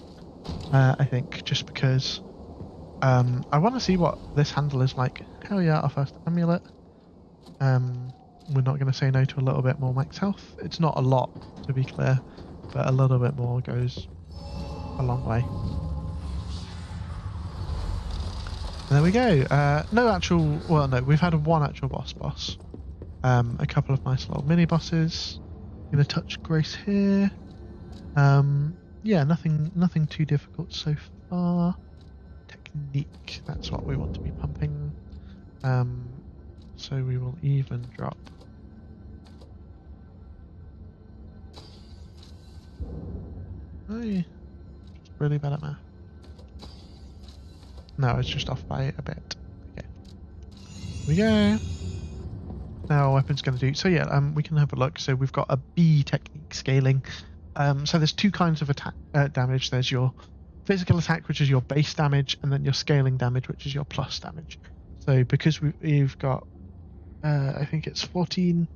I think, just because I want to see what this handle is like. Hell yeah, our first amulet. We're not going to say no to a little bit more max health. It's not a lot, to be clear, but a little bit more goes a long way. There we go. No actual... Well, no, we've had one actual boss. A couple of nice little mini-bosses. Gonna touch Grace here. Yeah, nothing too difficult so far. Technique, that's what we want to be pumping. So we will even drop. Hey, just really bad at math. No, it's just off by a bit. Okay. Here we go. Now our weapon's going to do... So yeah, we can have a look. So we've got a B technique scaling. So there's two kinds of attack damage. There's your physical attack, which is your base damage, and then your scaling damage, which is your plus damage. So because we've got... I think it's 14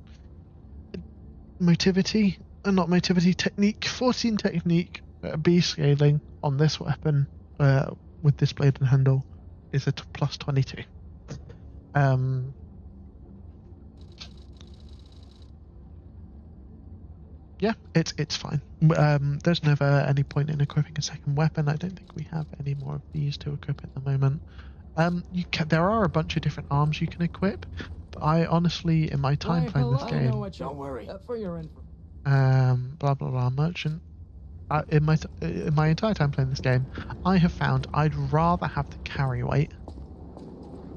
motivity, not motivity, technique. 14 technique, B scaling on this weapon. With this blade and handle is a plus 22. Yeah, it's fine. There's never any point in equipping a second weapon. I don't think we have any more of these to equip at the moment. There are a bunch of different arms you can equip, but I honestly, in my time playing this game, Don't worry. For your info. blah blah blah, merchant. In my entire time playing this game, I have found I'd rather have the carry weight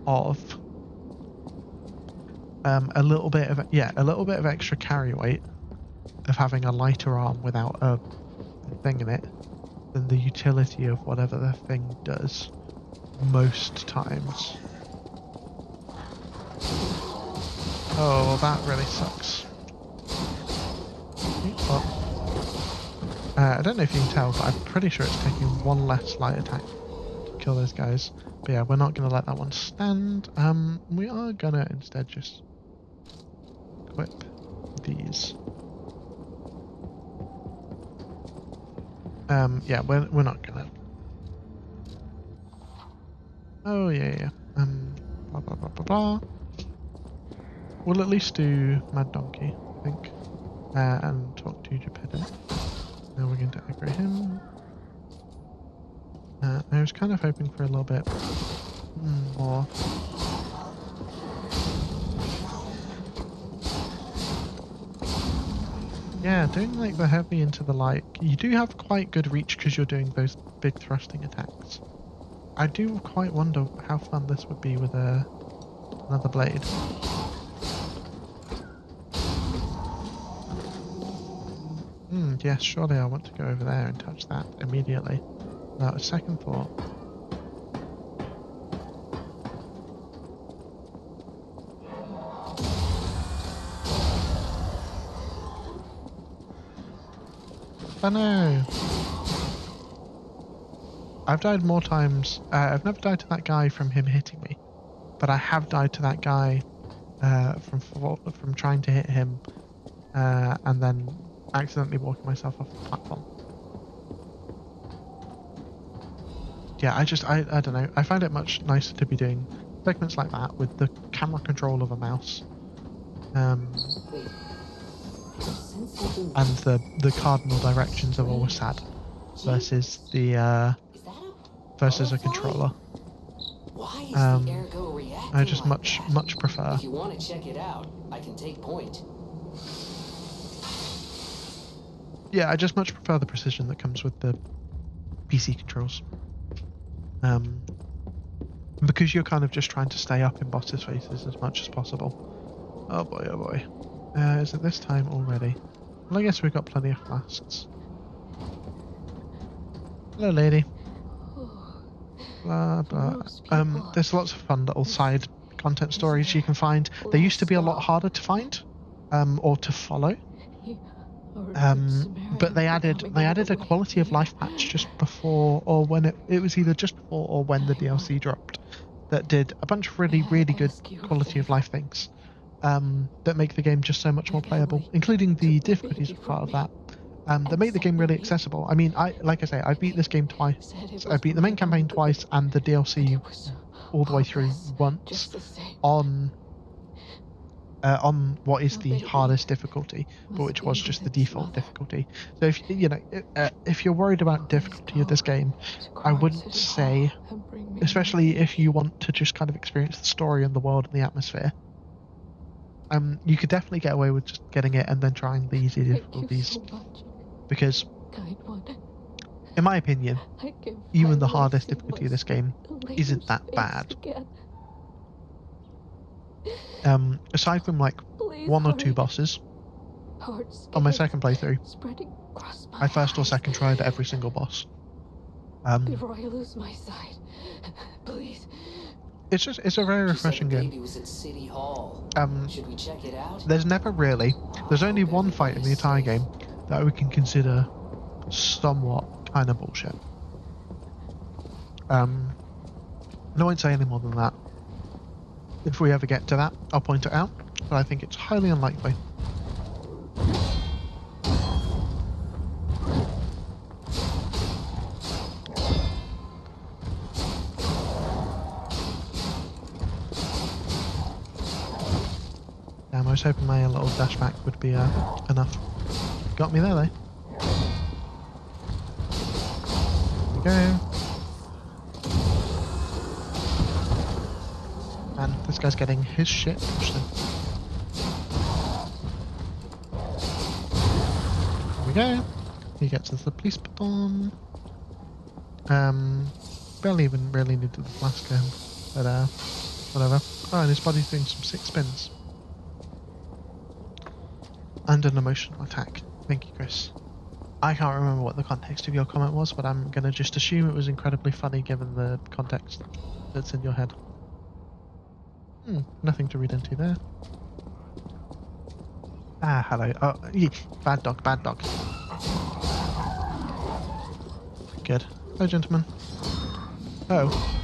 of a little bit of extra carry weight of having a lighter arm without a thing in it than the utility of whatever the thing does most times. Oh, that really sucks. I don't know if you can tell, but I'm pretty sure it's taking one less light attack to kill those guys. But yeah, we're not going to let that one stand. We are going to instead just equip these. Yeah, we're not going to. Oh, yeah. Blah, blah, blah, blah, blah. We'll at least do Mad Donkey, I think. And talk to Geppetto. Now we're going to aggro him. I was kind of hoping for a little bit more. Yeah, doing like the heavy into the light. You do have quite good reach because you're doing those big thrusting attacks. I do quite wonder how fun this would be with another blade. Yes, surely I want to go over there and touch that immediately, without a second thought. Oh no! I've died more times. I've never died to that guy from him hitting me, but I have died to that guy from trying to hit him and then accidentally walking myself off the platform. Yeah, I don't know. I find it much nicer to be doing segments like that with the camera control of a mouse. And the cardinal directions of a WASD versus versus a controller. Why is the ergo reacting I just like much prefer. If you want to check it out, I can take point. Yeah, I just much prefer the precision that comes with the PC controls. Because you're kind of just trying to stay up in bosses' faces as much as possible. Oh boy. Is it this time already? Well, I guess we've got plenty of flasks. Hello, lady. Blah, blah. There's lots of fun little side content stories you can find. They used to be a lot harder to find, or to follow. But they added a quality of life patch just before, or when it was either just before or when the DLC dropped, that did a bunch of really good quality of life things that make the game just so much more playable, including the difficulties part of that. That make the game really accessible. I mean, I beat this game twice. I beat the main campaign twice and the DLC all the way through once on what is the hardest difficulty, but which was just the default difficulty. So if you're worried about difficulty of this game, I wouldn't say, especially if you want to just kind of experience the story and the world and the atmosphere. You could definitely get away with just getting it and then trying the easy difficulties, because, in my opinion, even the hardest difficulty of this game isn't that bad. Aside from like one or two bosses, on my second playthrough, I first or second tried every single boss. Before I lose my sight, please. It's a very refreshing game. Baby was at City Hall. Should we check it out? There's only one fight in the entire game that we can consider somewhat kind of bullshit. I won't say any more than that. If we ever get to that, I'll point it out, but I think it's highly unlikely. Damn, I was hoping my little dash back would be enough. got me there though. There we go. And this guy's getting his shit pushed in. There we go. He gets us the police baton. Barely even really needed the flask gun, but whatever. Oh, and his body's doing some 6 spins. And an emotional attack. Thank you, Chris. I can't remember what the context of your comment was, but I'm going to just assume it was incredibly funny given the context that's in your head. Nothing to read into there. Ah, hello. Oh, bad dog, bad dog. Good. Hello, gentlemen. Oh.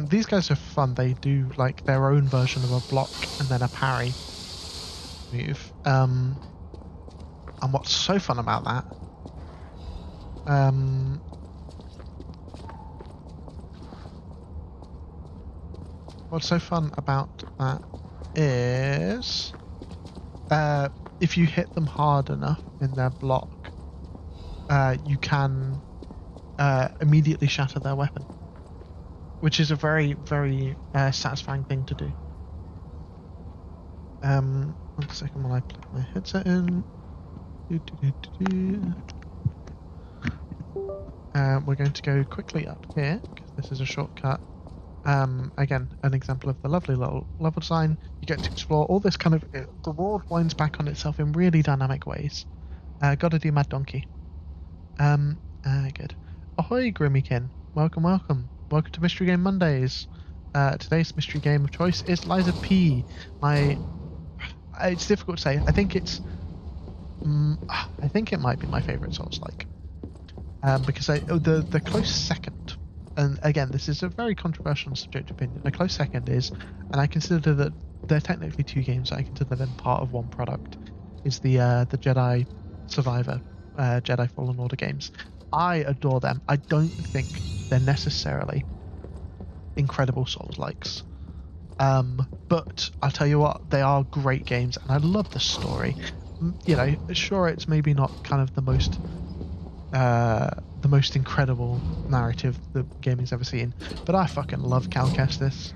These guys are fun. They do like their own version of a block and then a parry move. And what's so fun about that? What's so fun about that is if you hit them hard enough in their block, you can immediately shatter their weapon, which is a very, very satisfying thing to do. 1 second while I plug my headset in. We're going to go quickly up here, because this is a shortcut. Again, an example of the lovely little level design. You get to explore all this kind of... the world winds back on itself in really dynamic ways. Gotta do Mad Donkey. Good. Ahoy, Grimmykin. Welcome, welcome. Welcome to Mystery Game Mondays. Today's mystery game of choice is Liza P. It's difficult to say. I think it might be my favourite Souls-like. Because the close second, and again, this is a very controversial and subjective opinion. A close second is, and I consider that they're technically 2 games that I consider them part of one product, is the Jedi Survivor, Jedi Fallen Order games. I adore them. I don't think they're necessarily incredible Souls-likes. But I'll tell you what, they are great games, and I love the story. You know, sure, it's maybe not kind of the most incredible narrative the gaming's ever seen, but I fucking love Cal Kestis,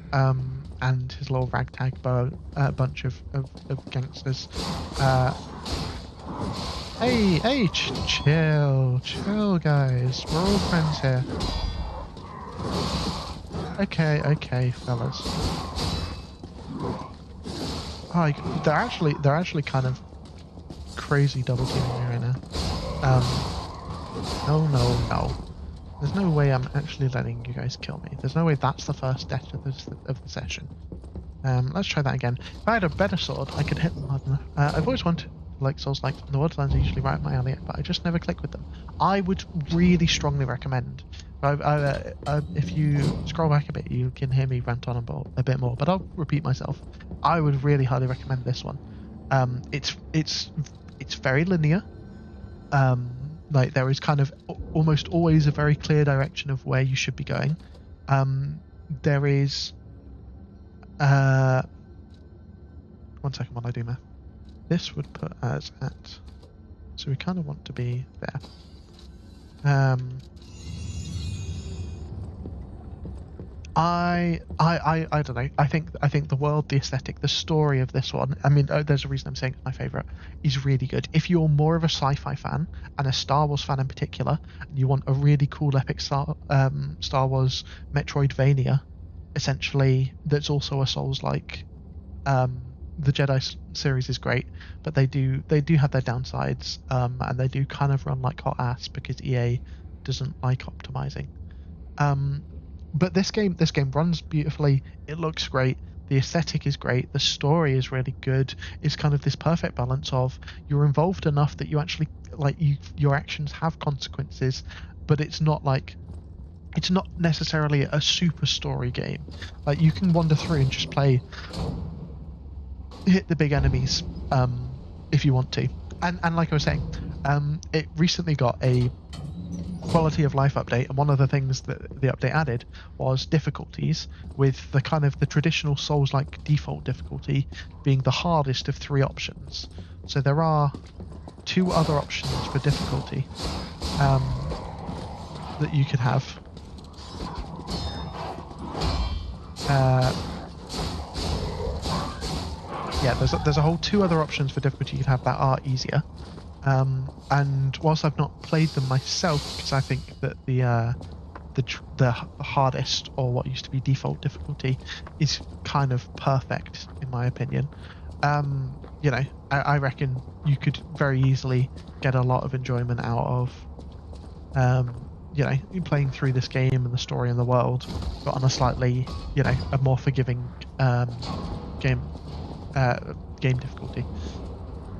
and his little ragtag bunch of gangsters. Hey, chill, guys. We're all friends here. Okay, fellas. Oh, they're actually kind of crazy double teaming me right now. No. There's no way I'm actually letting you guys kill me. There's no way that's the first death of the session. Let's try that again. If I had a better sword, I could hit them hard enough. I've always wanted like Souls-like, and the Wildlands are usually right up my alley, but I just never click with them. I would really strongly recommend. If you scroll back a bit, you can hear me rant on a bit more, but I'll repeat myself. I would really highly recommend this one. It's very linear. Like there is kind of almost always a very clear direction of where you should be going. There is 1 second while I do math. This would put us at, so we kind of want to be there. I don't know. I think the world, the aesthetic, the story of this one. I mean, there's a reason I'm saying it's my favorite. Is really good. If you're more of a sci-fi fan and a Star Wars fan in particular, and you want a really cool epic Star Wars Metroidvania, essentially, that's also a Souls-like. The Jedi series is great, but they do have their downsides, and they do kind of run like hot ass because EA doesn't like optimizing. But this game runs beautifully. It looks great. The aesthetic is great. The story is really good. It's kind of this perfect balance of you're involved enough that you actually your actions have consequences, but it's not necessarily a super story game. Like you can wander through and just hit the big enemies if you want to. And like I was saying, it recently got a quality of life update, and one of the things that the update added was difficulties, with the kind of the traditional Souls-like default difficulty being the hardest of 3 options. So there are 2 other options for difficulty that you could have. Yeah, there's a whole 2 other options for difficulty you could have that are easier. And whilst I've not played them myself, because I think that the hardest, or what used to be default difficulty, is kind of perfect in my opinion. You know, I reckon you could very easily get a lot of enjoyment out of, you know, playing through this game and the story and the world, but on a slightly, you know, a more forgiving game difficulty.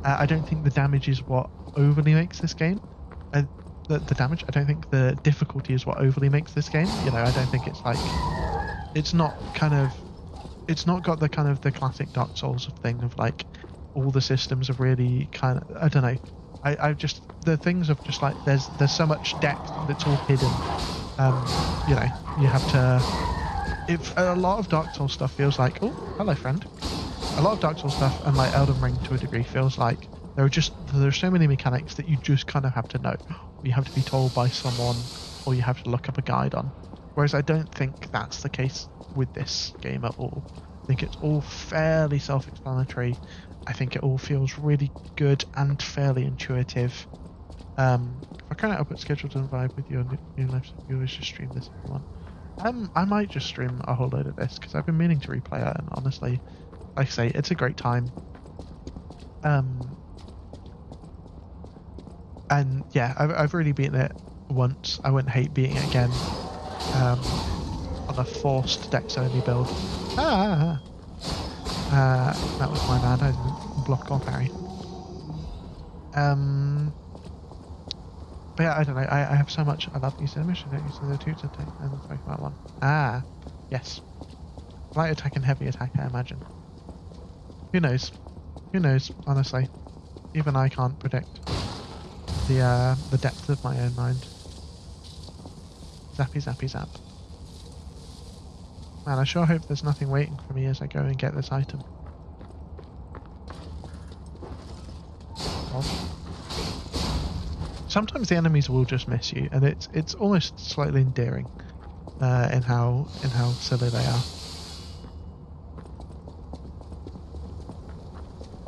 I don't think the damage is what overly makes this game. The damage. I don't think the difficulty is what overly makes this game. You know, I don't think it's like, it's not got the kind of the classic Dark Souls thing of like all the systems are really kind of, I don't know. I just, the things of just like there's so much depth that's all hidden. You know, you have to. If a lot of Dark Souls stuff feels like, oh, hello friend. A lot of Dark Souls stuff and like Elden Ring to a degree feels like there's so many mechanics that you just kind of have to know. You have to be told by someone, or you have to look up a guide on. Whereas I don't think that's the case with this game at all. I think it's all fairly self-explanatory. I think it all feels really good and fairly intuitive. If I currently upload schedule to vibe with you on new live, you always just stream this if you want. I might just stream a whole load of this because I've been meaning to replay it, and honestly, like I say, it's a great time. And yeah, I've really beaten it once. I wouldn't hate beating it again. On a forced Dex only build. That was my bad. I didn't block or parry. But yeah, I don't know. I have so much. I love using the mission. I don't use the 2 to take and talk about 1. Yes. Light attack and heavy attack, I imagine. Who knows? Who knows? Honestly, even I can't predict the depth of my own mind. Zappy, zappy, zap. Man, I sure hope there's nothing waiting for me as I go and get this item. Sometimes the enemies will just miss you, and it's almost slightly endearing in how silly they are.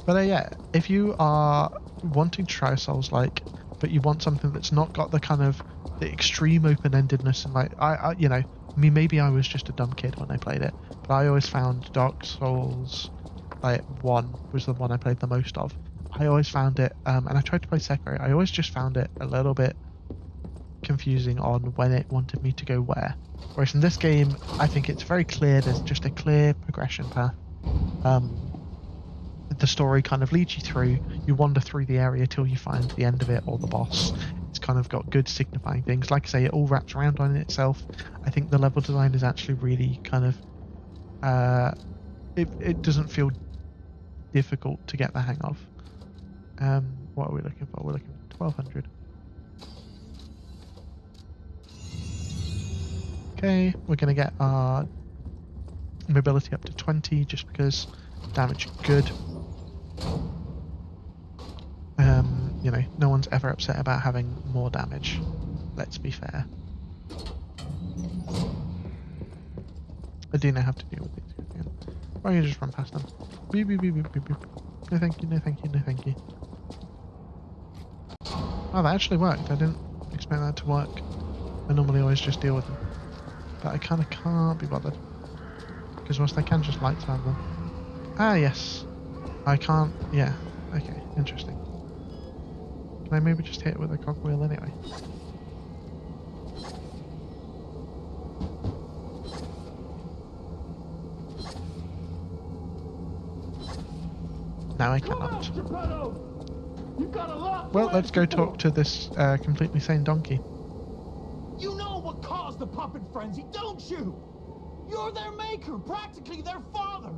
But yeah, if you are wanting to try Souls-like, but you want something that's not got the kind of the extreme open-endedness, and like I you know, I mean, maybe I was just a dumb kid when I played it, but I always found Dark Souls like 1 was the one I played the most of. I always found it, and I tried to play Sekiro. I always just found it a little bit confusing on when it wanted me to go where. Whereas in this game, I think it's very clear. There's just a clear progression path. The story kind of leads you through. You wander through the area till you find the end of it or the boss. It's kind of got good signifying things. Like I say, it all wraps around on itself. I think the level design is actually really kind of it doesn't feel difficult to get the hang of. What are we looking for? We're looking for 1200. Okay, we're going to get our mobility up to 20 just because damage good. You know, no one's ever upset about having more damage. Let's be fair. I do know how to deal with these. Or you just run past them. Beep, beep, beep, beep, beep, beep. No thank you, no thank you, no thank you. Oh, that actually worked. I didn't expect that to work. I normally always just deal with them. But I kind of can't be bothered. Because whilst I can just light slam them. Ah, yes. I can't. Yeah. Okay, interesting. Can I maybe just hit it with a cogwheel anyway? No, I cannot. Well, let's go talk to this completely sane donkey. You know what caused the puppet frenzy, don't you? You're their maker, practically their father.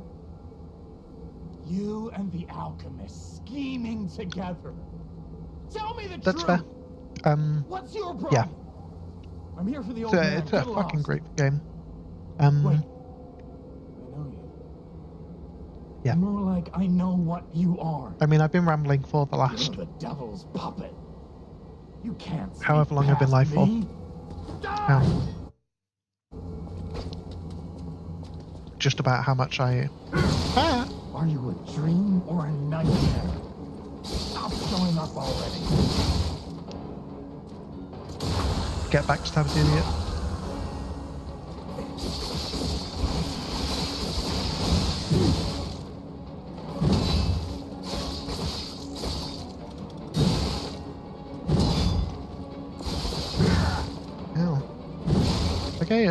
You and the alchemist scheming together. Tell me the truth. That's fair. What's your problem? Yeah. I'm here for the old It's man. a Get fucking lost. great game. Wait. I know you. Yeah. More like I know what you are. I mean, I've been rambling for the last You're the devil's puppet. You can't sneak however long I've been live past for. me. Die! Just about how much I. Ah! Are you a dream or a nightmare? Stop showing up already. Get backstabbed, idiot.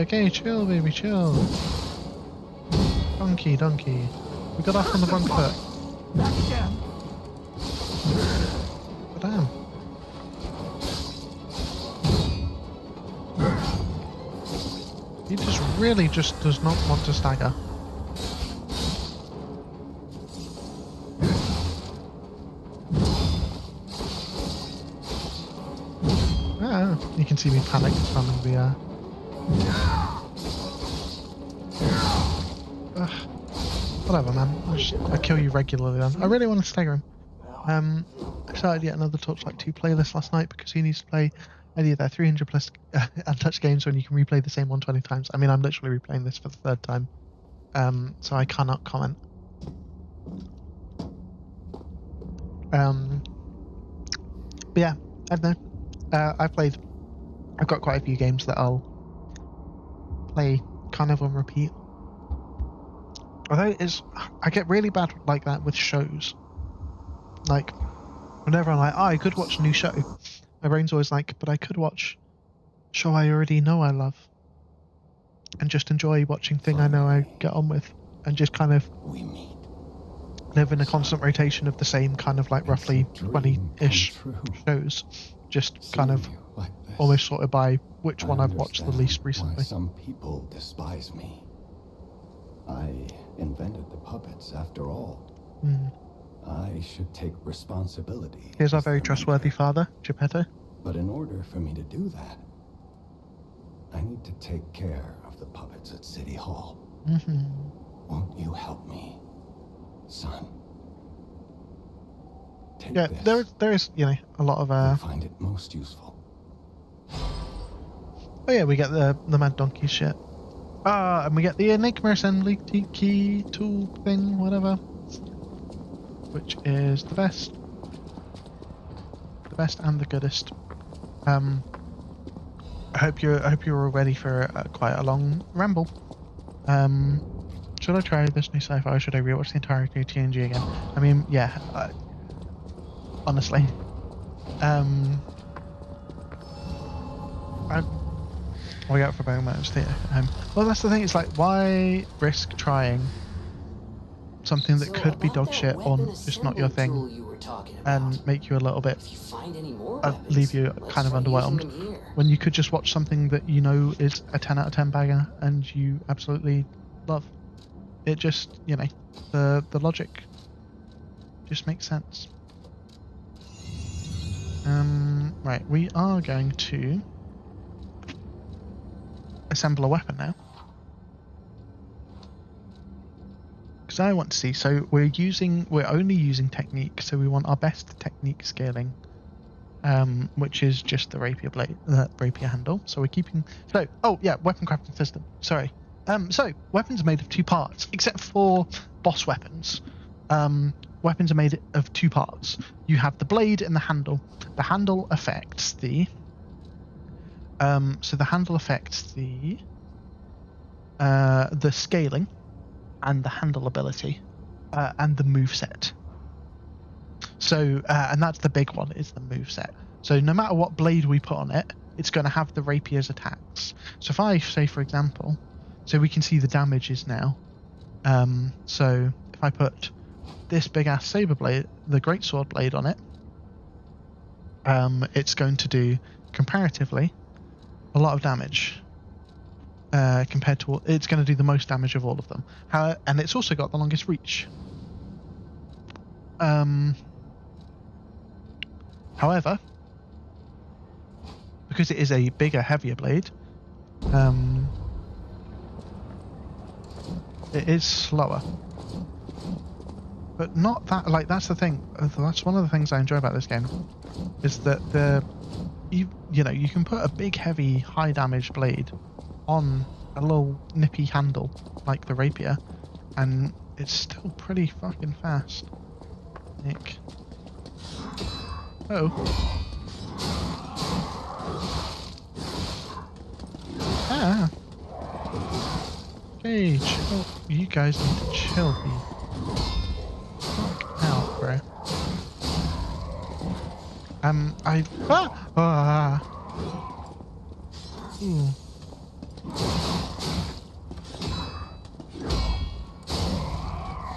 Okay, chill, baby, chill. Donkey. We got off on the wrong foot. Back again. But damn. He just really just does not want to stagger. Ah, you can see me panic spamming the Ugh. Whatever, man. I'll kill you regularly then. I really want to stagger him. I started yet another Torchlight 2 playlist last night because he needs to play any of their 300 plus untouched games when you can replay the same one 20 times. I mean, I'm literally replaying this for the third time. So I cannot comment. But yeah, I don't know. I've got quite a few games that I'll play kind of on repeat. Although I get really bad like that with shows. Like, whenever I'm like, oh, I could watch a new show, my brain's always like, but I could watch a show I already know I love. And just enjoy watching thing I know I get on with. And just kind of live in a constant rotation of the same kind of like roughly 20-ish shows. Just kind of almost sorted by which one I've watched the least recently. Why some people despise me. I invented the puppets after all. I should take responsibility. Here's our very trustworthy father, Geppetto. But in order for me to do that, I need to take care of the puppets at City Hall. Won't you help me, son? Take this. there is, you know, a lot of I find it most useful. Oh yeah, we get the Mad Donkey shit. And we get the Enigma Assembly key tool thing, whatever. Which is the best. The best and the goodest. I hope you're all ready for quite a long ramble. Should I try this new sci-fi or should I rewatch the entirety of TNG again? I mean, yeah. Honestly. I'll get out for about a moment. Well, that's the thing. It's like, why risk trying something that could be dog shit on just not your thing and make you a little bit, leave you kind of underwhelmed when you could just watch something that you know is a 10 out of 10 bagger and you absolutely love. It just, you know, the logic just makes sense. Right, we are going to assemble a weapon now. Because I want to see, so we're only using technique, so we want our best technique scaling, which is just the rapier blade, rapier handle. So we're keeping, weapon crafting system, sorry. So weapons are made of two parts, except for boss weapons. Weapons are made of two parts. You have the blade and the handle. The handle affects the scaling and the handle ability and the moveset. So and that's the big one, is the moveset. So no matter what blade we put on it, it's going to have the rapier's attacks. So if I say, for example, so we can see the damages now. So if I put this big ass saber blade, the greatsword blade on it, it's going to do comparatively a lot of damage compared to it's going to do the most damage of all of them. And it's also got the longest reach. However, because it is a bigger, heavier blade, It is slower. But not that, like, that's the thing. That's one of the things I enjoy about this game. Is that you know, you can put a big, heavy, high damage blade on a little nippy handle, like the rapier, and it's still pretty fucking fast. Nick. Oh. Ah. Hey, chill. You guys need to chill, please. Fuck out, bro. Ooh.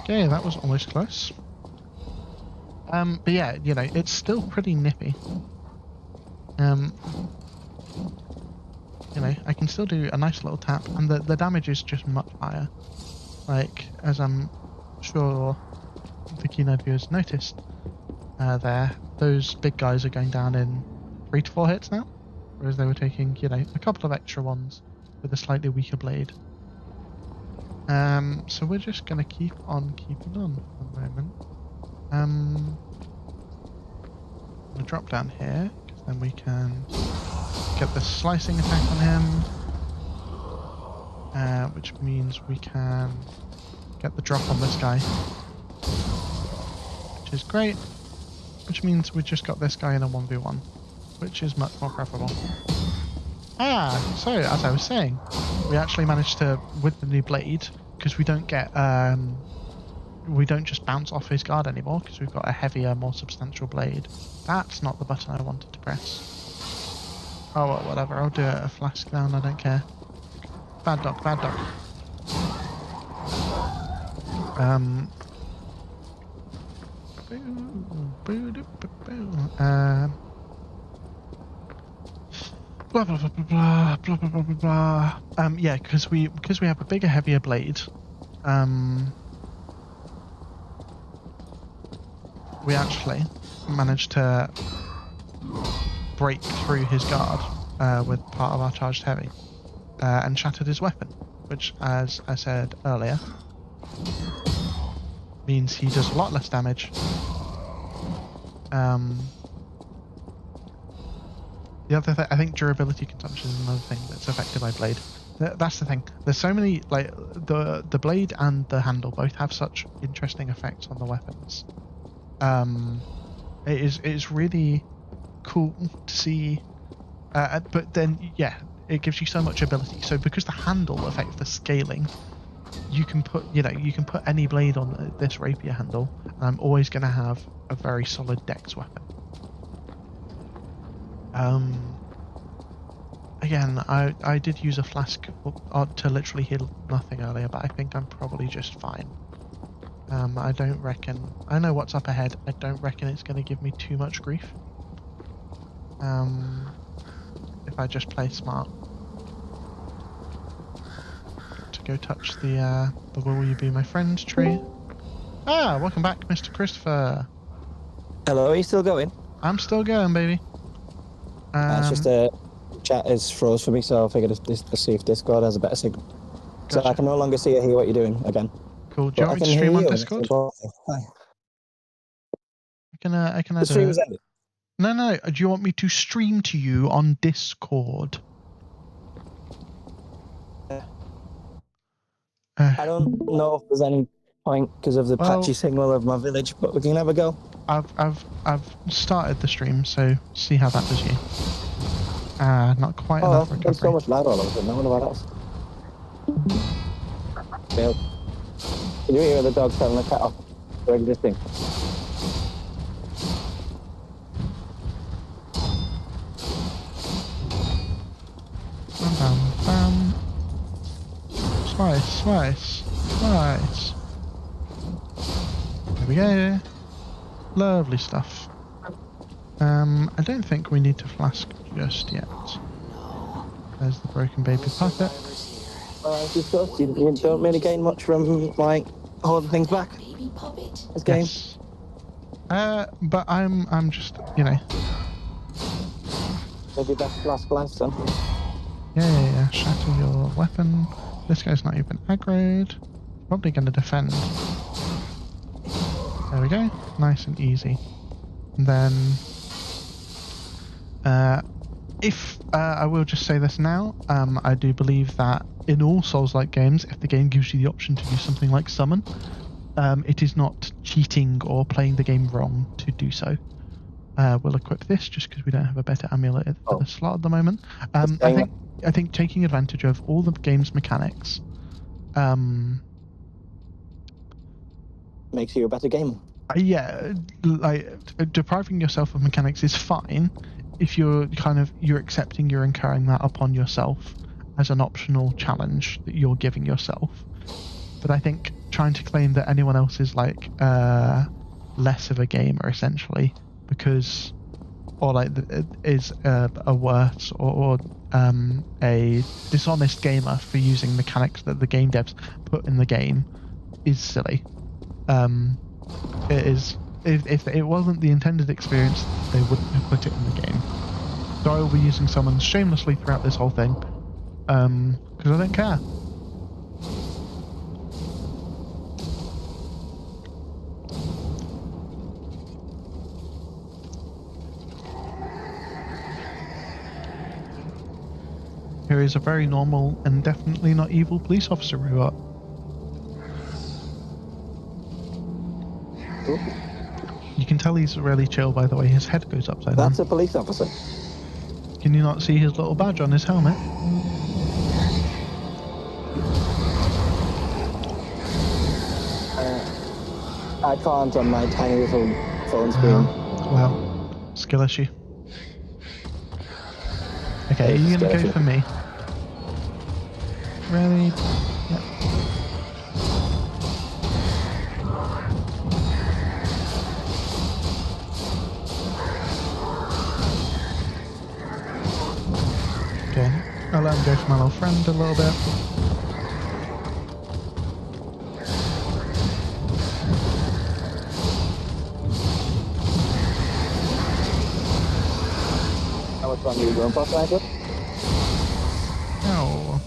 Okay, that was almost close. But yeah, you know, it's still pretty nippy. You know, I can still do a nice little tap, and the damage is just much higher. Like, as I'm sure the keynote viewers noticed there, those big guys are going down in 3 to 4 hits now, whereas they were taking, you know, a couple of extra ones with a slightly weaker blade. So we're just going to keep on keeping on for the moment. I'm going to drop down here, because then we can get the slicing attack on him, which means we can get the drop on this guy, which is great, which means we just got this guy in a 1v1, which is much more preferable. So as I was saying, we actually managed to, with the new blade, because we don't get we don't just bounce off his guard anymore, because we've got a heavier, more substantial blade. That's not the button I wanted to press. Oh well, whatever, I'll do it a flask down, I don't care. Bad dog, bad dog. Blah blah blah blah blah blah blah blah blah. Yeah, because we have a bigger, heavier blade. We actually managed to break through his guard with part of our charged heavy, and shattered his weapon, which, as I said earlier, means he does a lot less damage. The other thing, I think durability consumption is another thing that's affected by blade. That's the thing. There's so many, like, the blade and the handle both have such interesting effects on the weapons. It is really cool to see, but then yeah, it gives you so much ability. So because the handle affects the scaling, you can put any blade on this rapier handle, and I'm always going to have a very solid dex weapon. Again, I did use a flask to literally heal nothing earlier, but I think I'm probably just fine. I don't reckon, I know what's up ahead, I don't reckon it's going to give me too much grief. If I just play smart. To go touch the Will You Be My Friend tree. Ah, welcome back, Mr. Christopher. Hello, are you still going? I'm still going, baby. It's just chat is froze for me, so I figured to see if Discord has a better signal. Gotcha. So I can no longer see or hear what you're doing again. Cool. Do you want me to stream on Discord? Hi. I can The stream is ended. No. Do you want me to stream to you on Discord? I don't know if there's any point because of the patchy signal of my village, but we can have a go. I've started the stream, so see how that does you. Not quite enough recovery. There's so much louder all over it. No one about else. Bill, can you hear the dog telling the cat off? They're existing. Bam, bam. Slice. There we go. Lovely stuff. I don't think we need to flask just yet. There's the broken baby puppet. You don't really gain much from, like, holding things back. This game. Yes. But I'm just, you know. Maybe best last glance then. Yeah. Shatter your weapon. This guy's not even aggroed. Probably going to defend. There we go. Nice and easy. And then, if I will just say this now, I do believe that in all Souls-like games, if the game gives you the option to do something like summon, it is not cheating or playing the game wrong to do so. We'll equip this just because we don't have a better amulet at the slot at the moment. I think taking advantage of all the game's mechanics makes you a better gamer. Yeah, like depriving yourself of mechanics is fine if you're accepting you're incurring that upon yourself as an optional challenge that you're giving yourself. But I think trying to claim that anyone else is like less of a gamer essentially because is a worse or a dishonest gamer for using mechanics that the game devs put in the game is silly. It is. If it wasn't the intended experience, they wouldn't have put it in the game. So I will be using summons shamelessly throughout this whole thing, because I don't care. Here is a very normal and definitely not evil police officer robot. Ooh. You can tell he's really chill by the way his head goes upside down. That's a police officer. Can you not see his little badge on his helmet? I can't on my tiny little phone screen. Well, skill issue. Okay, are you gonna go for me? Really? Yeah. Okay, I'll let him go for my little friend a little bit. How much fun are you going for, Michael? Oh.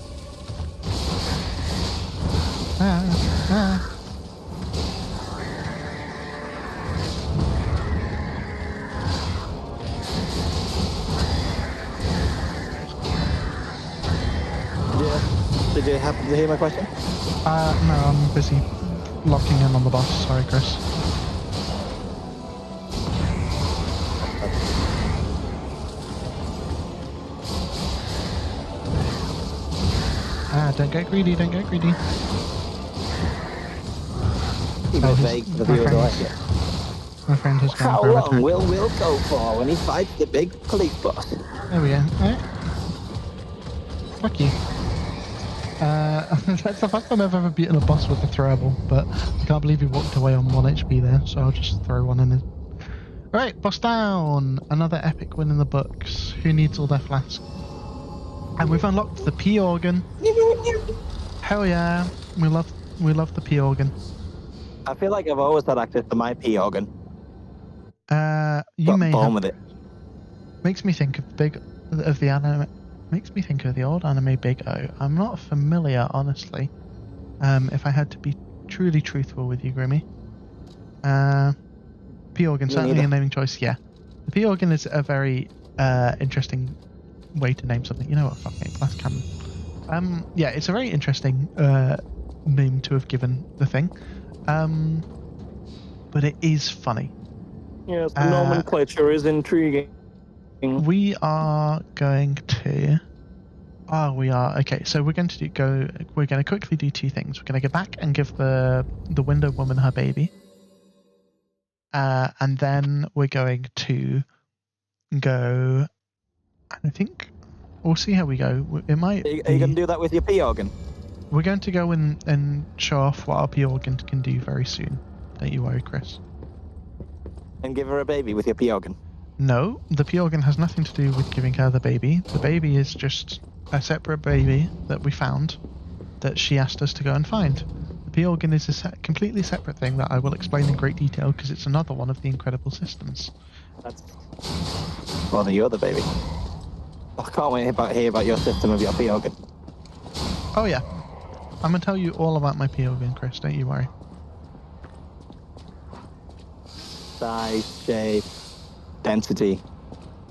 Did you happen to hear my question? No, I'm busy locking in on the boss. Sorry, Chris. Don't get greedy, don't get greedy. Keep it vague for the viewers to like it. My friend has gone How for a long attack. will Will go for when he fights the big police boss? There we go. Alright. Fuck you. That's the first time I've ever beaten a boss with a throwable, but I can't believe he walked away on 1 HP there, so I'll just throw one in. Alright, boss down! Another epic win in the books. Who needs all their flasks? And we've unlocked the P organ. Hell yeah, we love the P organ. I feel like I've always had access to my P organ. You Got may born have. with it. Makes me think of the anime. Makes me think of the old anime Big O. I'm not familiar, honestly. If I had to be truly truthful with you, Grimmy. P organ, certainly a naming choice. Yeah, the P organ is a very interesting way to name something. You know what? Fuck me, glass cannon. Yeah, it's a very interesting name to have given the thing. But it is funny. Yes, the nomenclature is intriguing. We are going to. We are okay. So we're going to We're going to quickly do two things. We're going to go back and give the window woman her baby, and then we're going to go. I think we'll see how we go. It might. Are you going to do that with your P organ? We're going to go and show off what our P organ can do very soon. Don't you worry, Chris. And give her a baby with your P organ? No, the P organ has nothing to do with giving her the baby. The baby is just a separate baby that we found that she asked us to go and find. The P organ is a completely separate thing that I will explain in great detail because it's another one of the incredible systems. That's... Well, you're the baby. I can't wait to hear about your system of your pea organ. Oh yeah, I'm gonna tell you all about my POV, Chris. Don't you worry. Size, shape, density.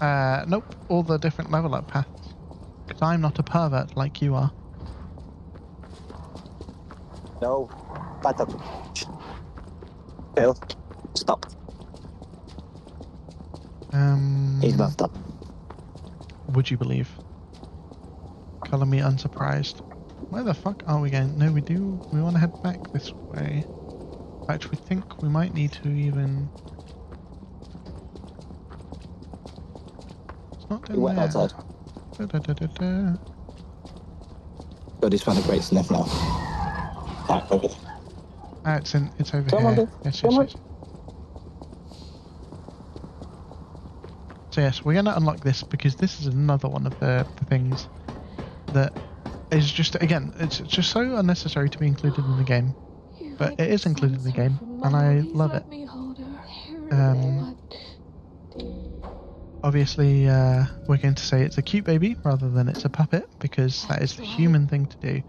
Nope. All the different level up paths. Because I'm not a pervert like you are. No. Back up. Phil, stop. He's not stop. Would you believe? Colour me unsurprised. Where the fuck are we going? No, we want to head back this way. In fact, we think we might need to even... It's not down We went there. outside. Da-da-da-da-da. But he's found a great sniff now. Right, over there. Ah, it's over Come here. on, dude. Yes, Come yes, on. yes. So yes, we're going to unlock this because this is another one of the things that is just, again, it's just so unnecessary to be included in the game, but it is included in the game, and I love it. Obviously, we're going to say it's a cute baby rather than it's a puppet because that is the human thing to do.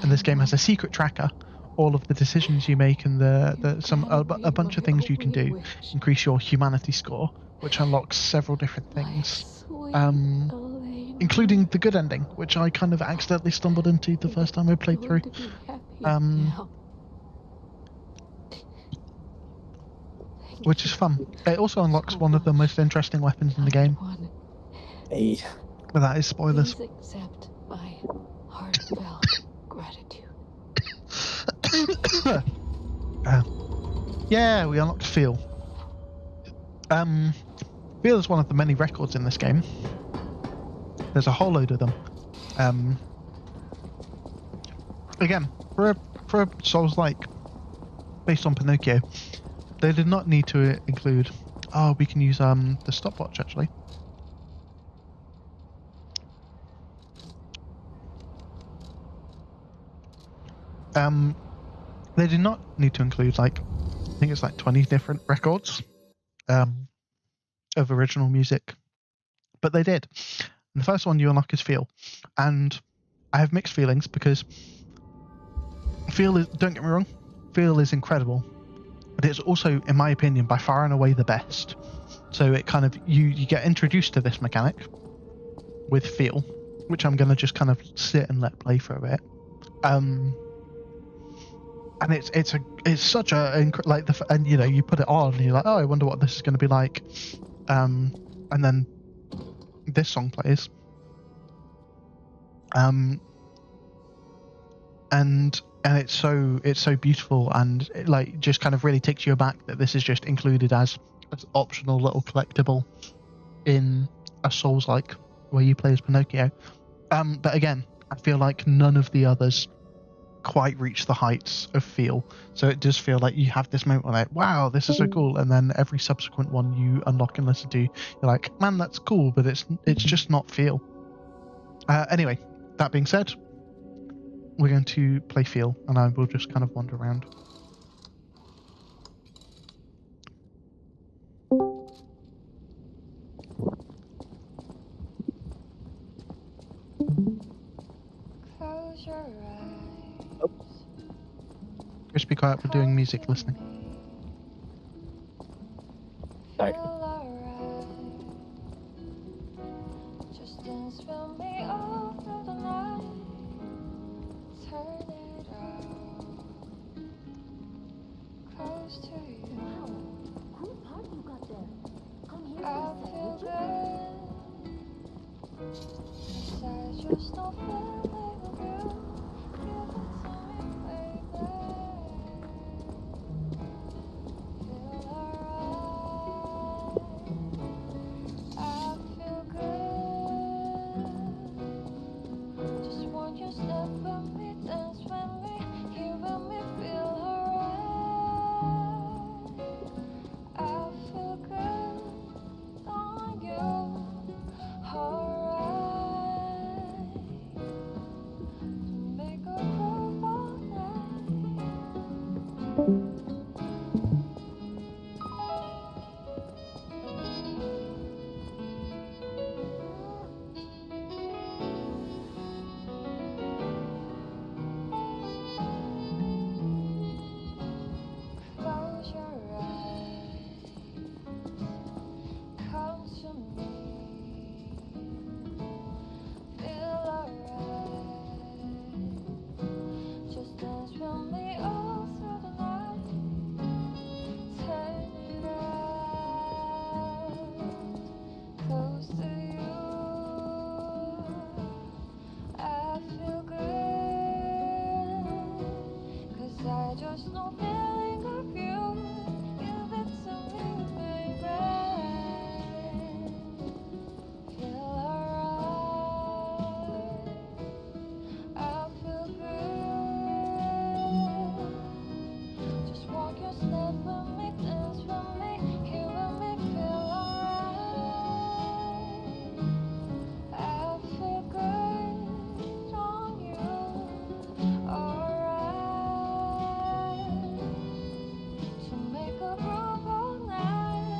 And this game has a secret tracker. All of the decisions you make and a bunch of things you can do increase your humanity score, which unlocks several different things, including the good ending, which I kind of accidentally stumbled into the first time I played through. Which is fun. It also unlocks one of the most interesting weapons in the game. Hey. But that is spoilers. Please accept my heartfelt gratitude. Yeah, we unlocked Feel. Feel is one of the many records in this game. There's a whole load of them. Again, for a Souls-like based on Pinocchio, they did not need to include... Oh, we can use the stopwatch actually. They did not need to include, like, I think it's like 20 different records of original music, but they did. And the first one you unlock is Feel, and I have mixed feelings because Feel is, don't get me wrong, Feel is incredible, but it's also, in my opinion, by far and away the best. So it kind of, you get introduced to this mechanic with Feel, which I'm going to just kind of sit and let play for a bit. And it's such a like and you know, you put it on and you're like, oh, I wonder what this is going to be like, and then this song plays, and it's so beautiful, and it, like, just kind of really takes you aback that this is just included as optional little collectible in a Souls-like where you play as Pinocchio. But again, I feel like none of the others quite reach the heights of Feel, so it does feel like you have this moment like, wow, this is so cool, and then every subsequent one you unlock and listen to, you're like, man, that's cool, but it's just not Feel. Anyway, that being said, we're going to play Feel, and I will just kind of wander around. Close your eyes. Just be quiet, we're doing music listening. Sorry. Feel alright. Just dance with me all through the night. Turn it out. Close to you. Wow, cool party you got there. Come here I for a feel second, good. Inside just no feeling of you. Give it to me, baby. Feel alright. I feel good. Just want you step with me, dance with me, here with me, feel alright. I feel good on you, alright. Make a groove all night. feeling of you. Give it to me, baby. Feel alright. I feel good. Just walk your step with me, dance with me, here with me, feel alright. I feel good on you, alright. To make a groove all night.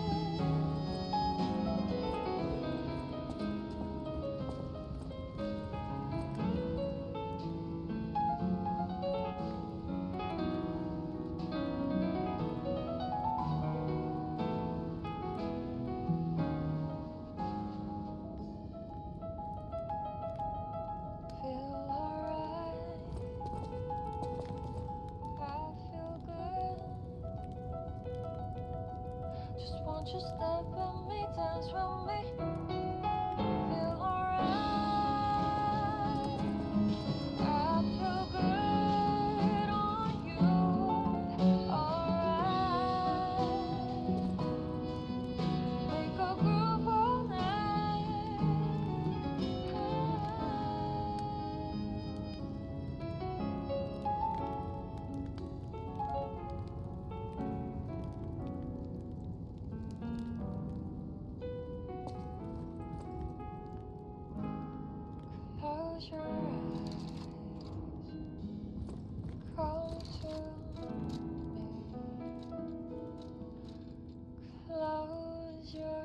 Feel alright. I feel good. Just want you step with me, dance with me. Feel alright. I feel good on you. Alright. Make a groove all night. Close your eyes. Come to me. Close your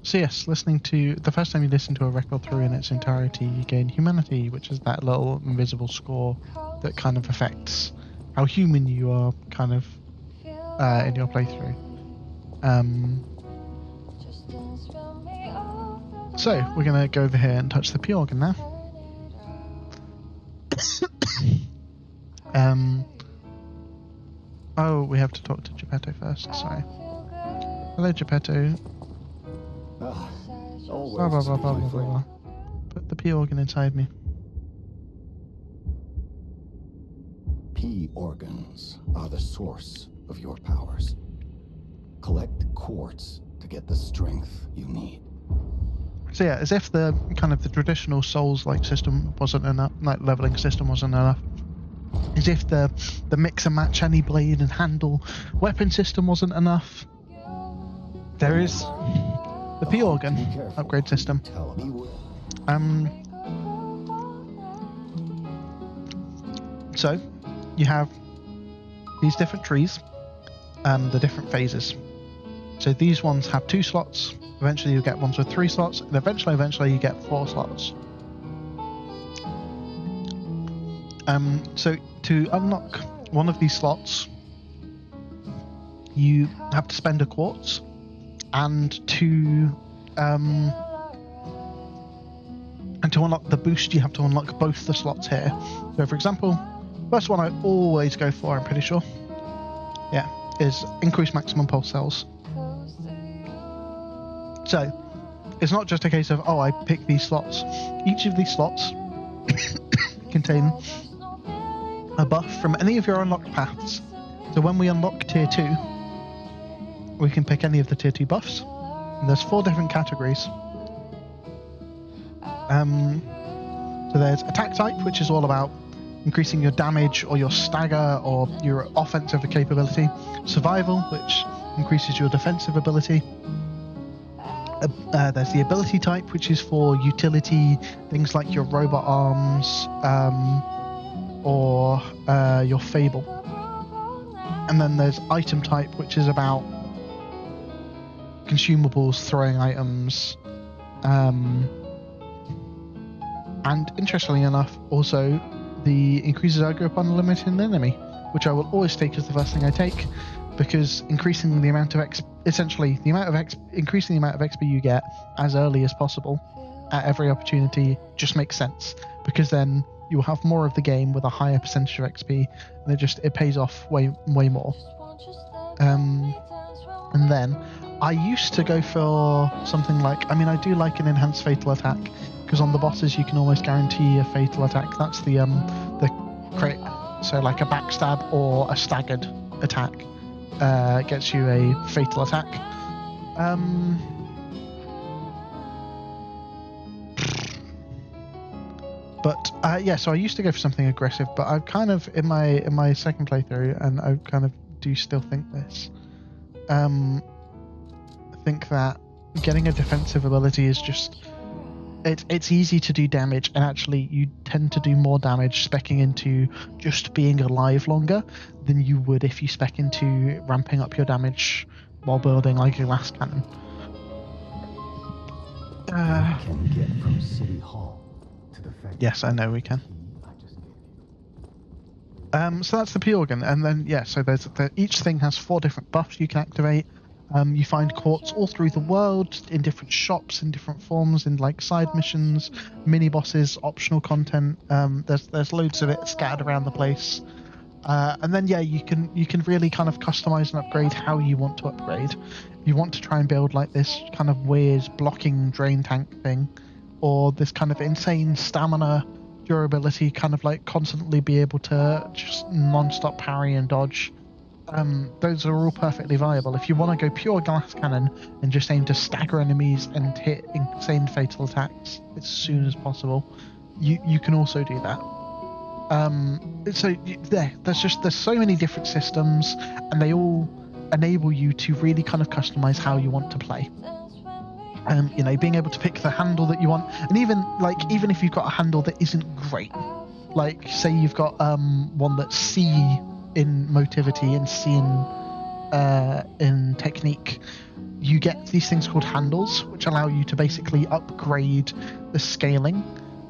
So yes, listening to the first time you listen to a record through in its entirety, you gain humanity, which is that little invisible score that kind of affects how human you are, kind of in your playthrough. So we're gonna go over here and touch the P organ now. Oh, we have to talk to Geppetto first. Sorry. Hello, Geppetto. Ah, always Blah, blah, blah, blah, my blah, friend. blah. Put the P organ inside me. P organs are the source of your powers. Collect quartz to get the strength you need. So yeah, as if the kind of the traditional Souls-like system wasn't enough, like leveling system wasn't enough. As if the mix and match any blade and handle weapon system wasn't enough. There is the P organ Be careful. upgrade system. Tell me where. So you have these different trees and the different phases. So these ones have 2 slots. Eventually you get ones with 3 slots, and eventually you get 4 slots. So to unlock one of these slots, you have to spend a quartz, and to unlock the boost, you have to unlock both the slots here. So for example, first one I always go for, I'm pretty sure, is increase maximum pulse cells. So it's not just a case of, oh, I pick these slots. Each of these slots contain a buff from any of your unlocked paths. So when we unlock tier 2, we can pick any of the tier 2 buffs. And there's 4 different categories. So there's attack type, which is all about increasing your damage or your stagger or your offensive capability. Survival, which increases your defensive ability. There's the ability type, which is for utility, things like your robot arms or your fable. And then there's item type, which is about consumables, throwing items, and interestingly enough, also the increases aggro upon a limited enemy, which I will always take as the first thing I take, because increasing the amount of increasing the amount of XP you get as early as possible at every opportunity just makes sense, because then you will have more of the game with a higher percentage of XP, and it pays off way more. And then I used to go for something like, I mean, I do like an enhanced fatal attack, because on the bosses you can almost guarantee a fatal attack. That's the crit. So like a backstab or a staggered attack gets you a fatal attack. But yeah, so I used to go for something aggressive, but I've kind of in my second playthrough, and I kind of do still think this. I think that getting a defensive ability is just it's easy to do damage, and actually you tend to do more damage speccing into just being alive longer than you would if you spec into ramping up your damage while building like a glass cannon. We can get from City Hall to the factory. Yes, I know we can. So that's the P organ, and then yeah, so each thing has 4 different buffs you can activate. You find quartz all through the world, in different shops, in different forms, in like side missions, mini bosses, optional content. There's loads of it scattered around the place. And then yeah, you can really kind of customize and upgrade how you want to upgrade. If you want to try and build like this kind of weird blocking drain tank thing, or this kind of insane stamina durability, kind of like constantly be able to just non-stop parry and dodge. Those are all perfectly viable. If you want to go pure glass cannon and just aim to stagger enemies and hit insane fatal attacks as soon as possible, you can also do that. So there's so many different systems, and they all enable you to really kind of customize how you want to play. You know, being able to pick the handle that you want, and even if you've got a handle that isn't great, like say you've got one that's C in motivity and C in technique, you get these things called handles, which allow you to basically upgrade the scaling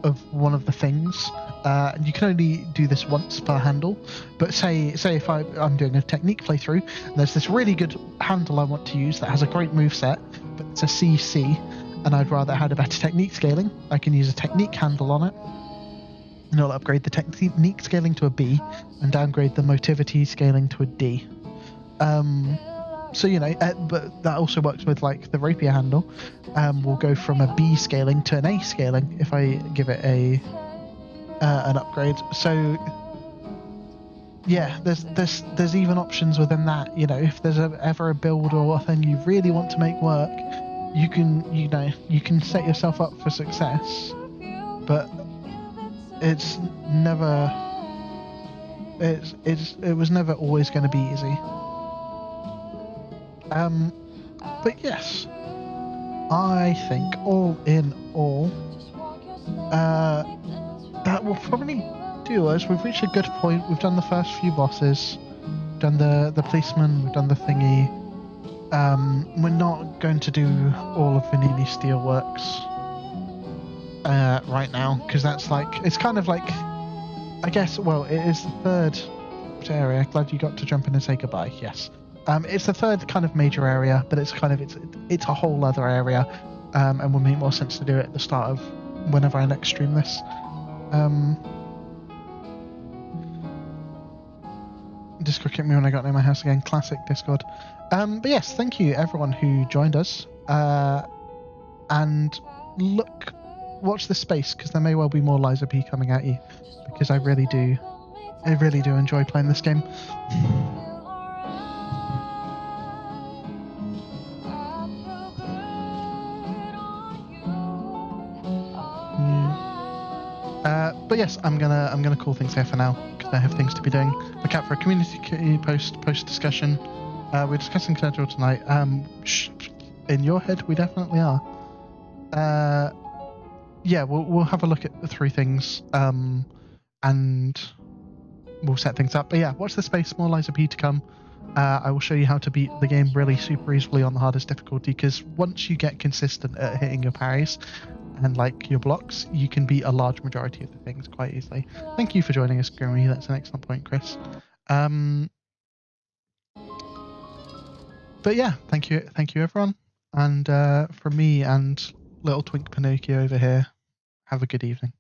of one of the things. And you can only do this once per handle, but say if I'm doing a technique playthrough, and there's this really good handle I want to use that has a great moveset, but it's a CC, and I'd rather have a better technique scaling, I can use a technique handle on it, and it'll upgrade the technique scaling to a B and downgrade the motivity scaling to a D. So you know, but that also works with like the rapier handle. We'll go from a B scaling to an A scaling if I give it an upgrade. So yeah, there's even options within that. You know, if there's ever a build or a thing you really want to make work, you can set yourself up for success, but it was never always going to be easy. But yes, I think all in all, that will probably do us. We've reached a good point. We've done the first few bosses, done the policeman, we've done the thingy. We're not going to do all of Vanini Steelworks right now, because that's like, it's kind of like, I guess, well, it is the third area. Glad you got to jump in and say goodbye. Yes. It's the third kind of major area, but it's kind of it's a whole other area, and will make more sense to do it at the start of whenever I next stream this. Discord kicked me when I got near my house again. Classic Discord. But yes, thank you everyone who joined us. And watch this space, because there may well be more Liza P coming at you, because I really do enjoy playing this game. But yes, I'm gonna call things here for now, because I have things to be doing. Look out for a community post discussion. We're discussing schedule tonight. In your head, we definitely are. Yeah, we'll have a look at the 3 things, and we'll set things up. But yeah, watch the space. More Liza P to come. I will show you how to beat the game really super easily on the hardest difficulty, because once you get consistent at hitting your parries and like your blocks, you can beat a large majority of the things quite easily. Thank you for joining us, Grimmy. That's an excellent point, Chris. But yeah, thank you everyone. And from me and little twink Pinocchio over here, have a good evening.